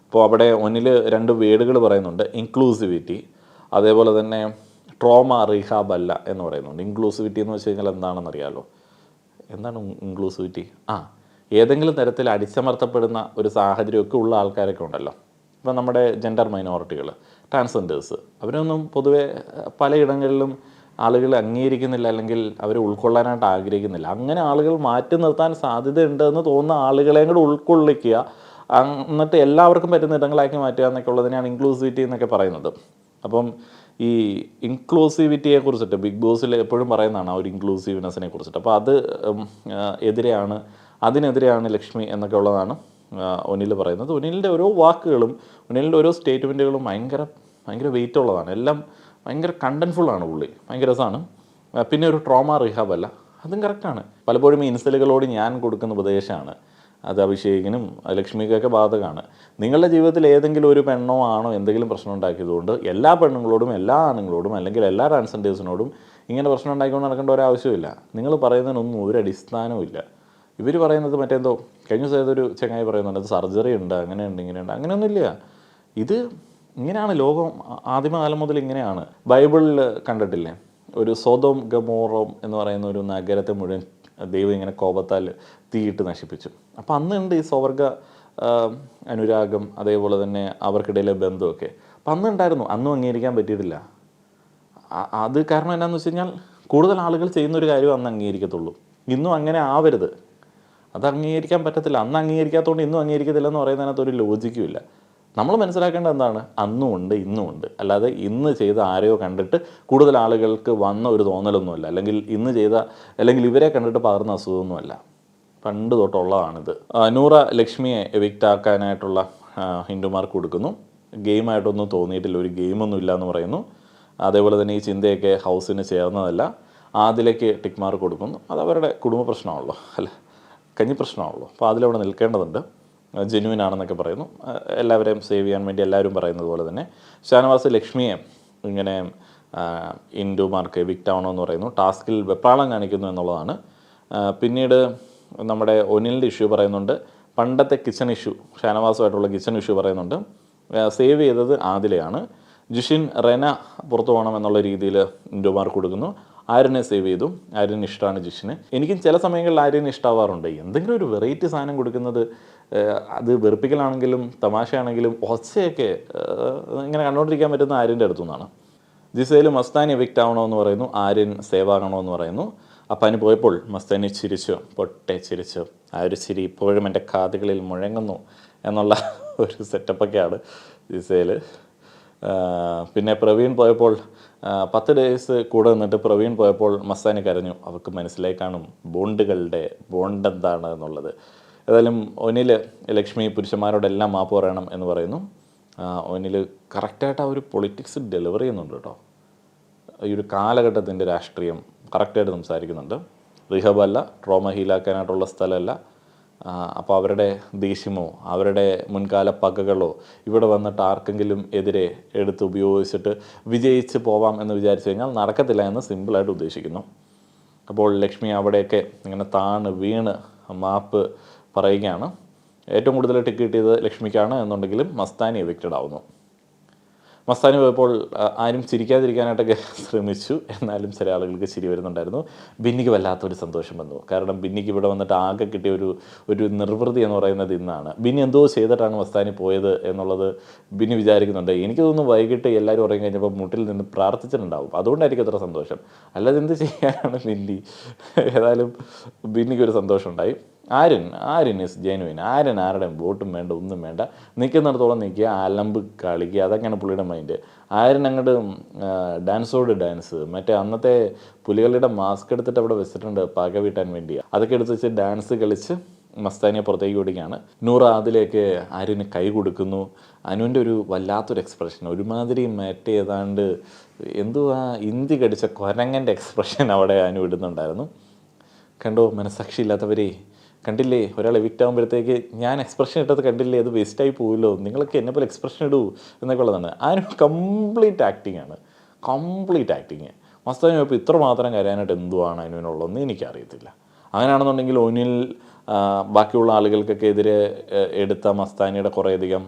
അപ്പോൾ അവിടെ ഒന്നിൽ 2 വേർഡുകൾ പറയുന്നുണ്ട്, ഇൻക്ലൂസിവിറ്റി, അതേപോലെ തന്നെ ട്രോമ റീഹാബ് അല്ല എന്ന് പറയുന്നുണ്ട്. ഇൻക്ലൂസിവിറ്റി എന്ന് വെച്ച് കഴിഞ്ഞാൽ എന്താണെന്നറിയാമല്ലോ. എന്താണ് ഇൻക്ലൂസിവിറ്റി? ഏതെങ്കിലും തരത്തിൽ അടിച്ചമർത്തപ്പെടുന്ന ഒരു സാഹചര്യമൊക്കെ ഉള്ള ആൾക്കാരൊക്കെ ഉണ്ടല്ലോ. ഇപ്പം നമ്മുടെ ജെൻഡർ മൈനോറിറ്റികൾ, ട്രാൻസ്ജെൻഡേഴ്സ്, അവരൊന്നും പൊതുവെ പലയിടങ്ങളിലും ആളുകൾ അംഗീകരിക്കുന്നില്ല, അല്ലെങ്കിൽ അവർ ഉൾക്കൊള്ളാനായിട്ട് ആഗ്രഹിക്കുന്നില്ല. അങ്ങനെ ആളുകൾ മാറ്റി നിർത്താൻ സാധ്യതയുണ്ടെന്ന് തോന്നുന്ന ആളുകളെയും കൂടെ ഉൾക്കൊള്ളിക്കുക, എന്നിട്ട് എല്ലാവർക്കും പറ്റുന്ന ഇടങ്ങളാക്കി മാറ്റുക എന്നൊക്കെ ഉള്ളതിനെയാണ് ഇൻക്ലൂസിവിറ്റി എന്നൊക്കെ പറയുന്നത്. അപ്പം ഈ ഇൻക്ലൂസിവിറ്റിയെ കുറിച്ചിട്ട് ബിഗ് ബോസിൽ എപ്പോഴും പറയുന്നതാണ് ആ ഒരു ഇൻക്ലൂസീവ്നെസ്സിനെ കുറിച്ചിട്ട്. അപ്പോൾ അത് അതിനെതിരെയാണ് ലക്ഷ്മി എന്നൊക്കെ ഉള്ളതാണ് ഒനിൽ പറയുന്നത്. ഒനിലിൻ്റെ ഓരോ വാക്കുകളും ഒനിലിൻ്റെ ഓരോ സ്റ്റേറ്റ്മെൻറ്റുകളും ഭയങ്കര വെയിറ്റ് ഉള്ളതാണ്. എല്ലാം ഭയങ്കര കണ്ടൻഫുള്ളാണ് പുള്ളി, ഭയങ്കര രസമാണ്. പിന്നെ ഒരു ട്രോമ റീഹാബ് അല്ല, അതും കറക്റ്റാണ്. പലപ്പോഴും ഈ ഇൻസലുകളോട് ഞാൻ കൊടുക്കുന്ന ഉപദേശമാണ്, അത് അഭിഷേകിനും ലക്ഷ്മിക്കൊക്കെ ബാധകമാണ്. നിങ്ങളുടെ ജീവിതത്തിൽ ഏതെങ്കിലും ഒരു പെണ്ണോ ആണോ എന്തെങ്കിലും പ്രശ്നം ഉണ്ടാക്കിയതുകൊണ്ട് എല്ലാ പെണ്ണുങ്ങളോടും എല്ലാ ആണുങ്ങളോടും അല്ലെങ്കിൽ എല്ലാ ട്രാൻസ്ജെൻഡേഴ്സിനോടും ഇങ്ങനെ പ്രശ്നം ഉണ്ടാക്കിക്കൊണ്ട് നടക്കേണ്ട ഒരാവശ്യമില്ല. നിങ്ങൾ പറയുന്നതിനൊന്നും ഒരു അടിസ്ഥാനവും ഇല്ല. ഇവർ പറയുന്നത് മറ്റേന്തോ കഴിഞ്ഞ ദിവസം ഏതൊരു ചങ്ങായി പറയുന്നുണ്ട്, അത് സർജറി ഉണ്ട്, അങ്ങനെയുണ്ട്, ഇങ്ങനെയുണ്ട്. അങ്ങനെയൊന്നുമില്ല. ഇത് ഇങ്ങനെയാണ് ലോകം ആദിമകാലം മുതൽ ഇങ്ങനെയാണ്. ബൈബിളിൽ കണ്ടിട്ടില്ലേ, ഒരു സോദോം ഗമോറോം എന്ന് പറയുന്ന ഒരു നഗരത്തെ മുഴുവൻ ദൈവം ഇങ്ങനെ കോപത്താൽ തീയിട്ട് നശിപ്പിച്ചു. അപ്പം അന്നുണ്ട് ഈ സ്വർഗ അനുരാഗം, അതേപോലെ തന്നെ അവർക്കിടയിലെ ബന്ധമൊക്കെ. അപ്പം അന്നുണ്ടായിരുന്നു, അന്നും അംഗീകരിക്കാൻ പറ്റിയിട്ടില്ല. അത് കാരണം എന്താണെന്ന് വെച്ച് കഴിഞ്ഞാൽ കൂടുതൽ ആളുകൾ ചെയ്യുന്നൊരു കാര്യം അന്ന് അംഗീകരിക്കത്തുള്ളൂ. ഇന്നും അങ്ങനെ ആവരുത്, അത് അംഗീകരിക്കാൻ പറ്റത്തില്ല. അന്ന് അംഗീകരിക്കാത്തതുകൊണ്ട് ഇന്നും അംഗീകരിക്കത്തില്ല എന്ന് പറയുന്നതിനകത്ത് ഒരു ലോജിക്കും ഇല്ല. നമ്മൾ മനസ്സിലാക്കേണ്ടത് എന്താണ്, അന്നും ഉണ്ട് ഇന്നും ഉണ്ട്. അല്ലാതെ ഇന്ന് ചെയ്ത ആരെയോ കണ്ടിട്ട് കൂടുതൽ ആളുകൾക്ക് വന്ന ഒരു തോന്നലൊന്നുമല്ല, അല്ലെങ്കിൽ ഇവരെ കണ്ടിട്ട് പകർന്ന അസുഖമൊന്നുമല്ല. പണ്ട് തൊട്ടുള്ളതാണിത്. നൂറ ലക്ഷ്മിയെ എവിക്റ്റ് ആക്കാനായിട്ടുള്ള ഹിൻഡുമാർക്ക് കൊടുക്കുന്നു. ഗെയിമായിട്ടൊന്നും തോന്നിയിട്ടില്ല, ഒരു ഗെയിമൊന്നും ഇല്ല എന്ന് പറയുന്നു. അതേപോലെ തന്നെ ഈ ചിന്തയൊക്കെ ഹൗസിന് ചേർന്നതല്ല. ആദിലേക്ക് ടിക്ക് മാർക്ക് കൊടുക്കുന്നു. അത് അവരുടെ കുടുംബ പ്രശ്നമാണല്ലോ, അല്ല കഞ്ഞി പ്രശ്നമാണല്ലോ. അപ്പോൾ അതിലവിടെ നിൽക്കേണ്ടതുണ്ട്. ജെന്യുവിൻ ആണെന്നൊക്കെ പറയുന്നു. എല്ലാവരെയും സേവ് ചെയ്യാൻ വേണ്ടി എല്ലാവരും പറയുന്നത് പോലെ തന്നെ ഷാനവാസ് ലക്ഷ്മിയെ ഇങ്ങനെ ഇൻഡുമാർക്ക് എവിക്റ്റ് ആവണമെന്ന് പറയുന്നു. ടാസ്കിൽ വെപ്രാളം കാണിക്കുന്നു എന്നുള്ളതാണ്. പിന്നീട് നമ്മുടെ ഒനിലിൻ്റെ ഇഷ്യൂ പറയുന്നുണ്ട്. പണ്ടത്തെ കിച്ചൺ ഇഷ്യൂ, ഷാനവാസുമായിട്ടുള്ള കിച്ചൺ ഇഷ്യൂ പറയുന്നുണ്ട്. സേവ് ചെയ്തത് ആദിലെയാണ്. ജിഷിൻ റെന പുറത്തു പോകണം എന്നുള്ള രീതിയിൽ ഇൻഡുമാർക്ക് കൊടുക്കുന്നു. ആര്യനെ സേവ് ചെയ്തു. ആര്യന് ഇഷ്ടമാണ് ജിഷിന്. എനിക്കും ചില സമയങ്ങളിൽ ആര്യന് ഇഷ്ടമാവാറുണ്ട്. എന്തെങ്കിലും ഒരു വെറൈറ്റി സാധനം കൊടുക്കുന്നത്, അത് വെറുപ്പിക്കലാണെങ്കിലും തമാശയാണെങ്കിലും ഒച്ചയൊക്കെ ഇങ്ങനെ കണ്ടുകൊണ്ടിരിക്കാൻ പറ്റുന്ന ആര്യൻ്റെ അടുത്തു നിന്നാണ്. ജിസയിൽ മസ്താനി എവിക്റ്റ് ആവണമെന്ന് പറയുന്നു. ആര്യൻ സേവ് ആകണമെന്ന് പറയുന്നു. അപ്പം അതിന് പോയപ്പോൾ മസ്താനി ചിരിച്ചു. ആ ഒരു ചിരി ഇപ്പോഴും എൻ്റെ കാതുകളിൽ മുഴങ്ങുന്നു എന്നുള്ള ഒരു സെറ്റപ്പൊക്കെയാണ് ജിസയിൽ. പിന്നെ പ്രവീൺ പോയപ്പോൾ 10 ഡേയ്സ് കൂടെ നിന്നിട്ട് പ്രവീൺ പോയപ്പോൾ മസ്താനി കരഞ്ഞു. അവർക്ക് മനസ്സിലായി കാണും ബോണ്ടുകളുടെ ബോണ്ട് എന്താണ് എന്നുള്ളത്. ഏതായാലും ഒനിൽ ലക്ഷ്മി പുരുഷന്മാരോടെല്ലാം മാപ്പ് പറയണം എന്ന് പറയുന്നു. ഒനിൽ കറക്റ്റായിട്ട് ആ ഒരു പൊളിറ്റിക്സ് ഡെലിവർ ചെയ്യുന്നുണ്ട് കേട്ടോ. ഈ ഒരു കാലഘട്ടത്തിൻ്റെ രാഷ്ട്രീയം കറക്റ്റായിട്ട് സംസാരിക്കുന്നുണ്ട്. റിഹബ് അല്ല, ട്രോമ ഹീലാക്കാനായിട്ടുള്ള സ്ഥലമല്ല. അപ്പോൾ അവരുടെ ദേഷ്യമോ അവരുടെ മുൻകാല പകകളോ ഇവിടെ വന്നിട്ട് ആർക്കെങ്കിലും എതിരെ എടുത്ത് ഉപയോഗിച്ചിട്ട് വിജയിച്ച് പോവാം എന്ന് വിചാരിച്ചു കഴിഞ്ഞാൽ നടക്കത്തില്ല എന്ന് സിമ്പിളായിട്ട് ഉദ്ദേശിക്കുന്നു. അപ്പോൾ ലക്ഷ്മി അവിടെയൊക്കെ ഇങ്ങനെ വീണ് മാപ്പ് പറയുകയാണ്. ഏറ്റവും കൂടുതൽ ടിക്ക് കിട്ടിയത് ലക്ഷ്മിക്കാണ് എന്നുണ്ടെങ്കിലും മസ്താനി എവിക്റ്റഡ് ആവുന്നു. മസ്താനി പോയപ്പോൾ ആരും ചിരിക്കാതിരിക്കാനായിട്ടൊക്കെ ശ്രമിച്ചു, എന്നാലും ചില ആളുകൾക്ക് ചിരി വരുന്നുണ്ടായിരുന്നു. ബിന്നിക്ക് വല്ലാത്തൊരു സന്തോഷം വന്നു. കാരണം ബിന്നിക്ക് ഇവിടെ വന്നിട്ട് ആകെ കിട്ടിയ ഒരു നിർവൃതി എന്ന് പറയുന്നത് ഇന്നാണ്. ബിന്നി എന്തോ ചെയ്തിട്ടാണ് മസ്താനി പോയത് എന്നുള്ളത് ബിന്നി വിചാരിക്കുന്നുണ്ട്. എനിക്ക് തോന്നുന്നു വൈകിട്ട് എല്ലാവരും ഉറങ്ങി കഴിഞ്ഞപ്പോൾ മുട്ടിൽ നിന്ന് പ്രാർത്ഥിച്ചിട്ടുണ്ടാവും, അതുകൊണ്ടായിരിക്കും അത്ര സന്തോഷം. അല്ലാതെ എന്ത് ചെയ്യാനാണ് ബിന്നി. ഏതായാലും ബിന്നിക്കൊരു സന്തോഷമുണ്ടായി. Aryan is genuine. ആര്യൻ ആരുടെയും വോട്ടും വേണ്ട, ഒന്നും വേണ്ട, നിൽക്കുന്നിടത്തോളം നിൽക്കുക, അലമ്പ് കളിക്കുക, അതൊക്കെയാണ് പുള്ളിയുടെ മൈൻഡ്. ആര്യൻ അങ്ങോട്ട് ഡാൻസോട് ഡാൻസ്, മറ്റേ അന്നത്തെ പുലികളുടെ മാസ്ക് എടുത്തിട്ട് അവിടെ വെച്ചിട്ടുണ്ട് പക വീട്ടാൻ വേണ്ടി, അതൊക്കെ എടുത്ത് വെച്ച് ഡാൻസ് കളിച്ച് മസ്താനിയെ പുറത്തേക്ക് ഓടിക്കുകയാണ്. നൂറ അതിലേക്ക് ആര്യന് കൈ കൊടുക്കുന്നു. അനുവിൻ്റെ ഒരു വല്ലാത്തൊരു എക്സ്പ്രഷൻ, ഒരുമാതിരി മറ്റേ ഏതാണ്ട് എന്തുവാ ഇന്ത്യ കടിച്ച കുരങ്ങൻ്റെ എക്സ്പ്രഷൻ അവിടെ അനു ഇടുന്നുണ്ടായിരുന്നു. കണ്ടോ മനസ്സാക്ഷി ഇല്ലാത്തവരെ, കണ്ടില്ലേ ഒരാൾ എവിക്റ്റ് ആകുമ്പോഴത്തേക്ക് ഞാൻ എക്സ്പ്രഷൻ ഇട്ടത് കണ്ടില്ലേ, അത് വേസ്റ്റായി പോവില്ലോ, നിങ്ങളൊക്കെ എന്നെ പോലെ എക്സ്പ്രഷൻ ഇടൂ എന്നൊക്കെ ഉള്ളതാണ്. അതിന് കംപ്ലീറ്റ് ആക്ടിങ് ആണ്, കംപ്ലീറ്റ് ആക്ടിങ്. മസ്താനി ഇപ്പോൾ ഇത്ര മാത്രം കരയാനായിട്ട് എന്തുവാണ് അതിനുള്ളതെന്ന് എനിക്കറിയത്തില്ല. അങ്ങനെയാണെന്നുണ്ടെങ്കിൽ ഒനിൽ ബാക്കിയുള്ള ആളുകൾക്കൊക്കെ എതിരെ എടുത്ത മസ്താനിയുടെ കുറേയധികം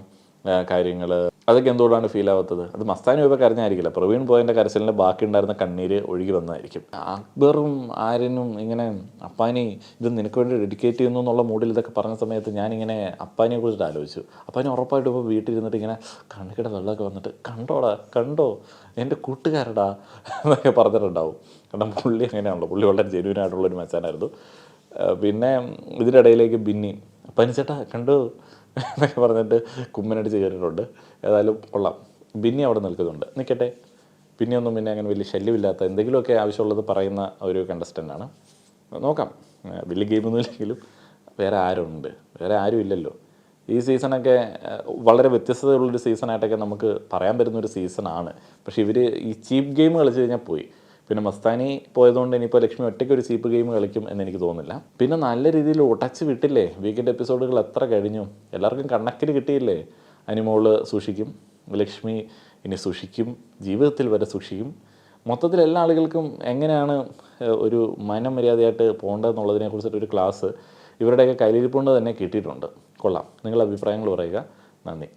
കാര്യങ്ങൾ, അതൊക്കെ എന്തുകൊണ്ടാണ് ഫീൽ ആവാത്തത്? അത് മസ്താനി പോയപ്പോൾ കരഞ്ഞായിരിക്കില്ല, പ്രവീൺ പോയതിൻ്റെ കരച്ചിലിൻ്റെ ബാക്കി ഉണ്ടായിരുന്ന കണ്ണീര് ഒഴുകി വന്നതായിരിക്കും. അക്ബറും ആര്യനും ഇങ്ങനെ അപ്പാനി ഇത് നിനക്ക് വേണ്ടി ഡെഡിക്കേറ്റ് ചെയ്യുന്നു എന്നുള്ള മൂഡിൽ ഇതൊക്കെ പറഞ്ഞ സമയത്ത് ഞാനിങ്ങനെ അപ്പാനിയെ കുറിച്ചിട്ട് ആലോചിച്ചു. അപ്പാനി ഉറപ്പായിട്ടും ഇപ്പോൾ വീട്ടിലിരുന്നിട്ട് ഇങ്ങനെ കണ്ണിക്കട വെള്ളമൊക്കെ വന്നിട്ട് കണ്ടോടാ കണ്ടോ എൻ്റെ കൂട്ടുകാരടാ എന്നൊക്കെ പറഞ്ഞിട്ടുണ്ടാവും. കാരണം പുള്ളി അങ്ങനെയാണല്ലോ, പുള്ളി വളരെ ജെന്യൂനായിട്ടുള്ളൊരു മച്ചാനായിരുന്നു. പിന്നെ ഇതിനിടയിലേക്ക് ബിന്നി അപ്പാനി ചേട്ടാ കണ്ടോ എന്നൊക്കെ പറഞ്ഞിട്ട് കുമ്മനടിച്ച് കയറിയിട്ടുണ്ട്. ഏതായാലും കൊള്ളാം, ബിന്നി അവിടെ നിൽക്കുന്നുണ്ട്, നിൽക്കട്ടെ. പിന്നെയൊന്നും പിന്നെ അങ്ങനെ വലിയ ശല്യമില്ലാത്ത എന്തെങ്കിലുമൊക്കെ ആവശ്യമുള്ളത് പറയുന്ന ഒരു കണ്ടസ്റ്റൻ്റാണ്. നോക്കാം, വലിയ ഗെയിമൊന്നും ഇല്ലെങ്കിലും വേറെ ആരും ഇല്ലല്ലോ. ഈ സീസണൊക്കെ വളരെ വ്യത്യസ്തതയുള്ളൊരു സീസണായിട്ടൊക്കെ നമുക്ക് പറയാൻ പറ്റുന്നൊരു സീസണാണ്. പക്ഷേ ഇവർ ഈ ചീപ്പ് ഗെയിം കളിച്ച് കഴിഞ്ഞാൽ പോയി. പിന്നെ മസ്താനി പോയതുകൊണ്ട് ഇനിയിപ്പോൾ ലക്ഷ്മി ഒറ്റയ്ക്ക് ഒരു ചീപ്പ് ഗെയിം കളിക്കും എന്നെനിക്ക് തോന്നുന്നില്ല. പിന്നെ നല്ല രീതിയിൽ ഉടച്ച് വിട്ടില്ലേ, വീക്കെൻഡ് എപ്പിസോഡുകൾ എത്ര കഴിഞ്ഞു, എല്ലാവർക്കും കണക്കിൽ കിട്ടിയില്ലേ. അനിമോള് സൂക്ഷിക്കും, ലക്ഷ്മി ഇനി സൂക്ഷിക്കും, ജീവിതത്തിൽ വരെ സൂക്ഷിക്കും. മൊത്തത്തിൽ എല്ലാ ആളുകൾക്കും എങ്ങനെയാണ് ഒരു മനമര്യാദയായിട്ട് പോകേണ്ടതെന്നുള്ളതിനെ കുറിച്ചിട്ടൊരു ക്ലാസ് ഇവരുടെയൊക്കെ കയ്യിലിരിപ്പുകൊണ്ട് തന്നെ കിട്ടിയിട്ടുണ്ട്. കൊള്ളാം. നിങ്ങളുടെ അഭിപ്രായങ്ങൾ പറയുക. നന്ദി.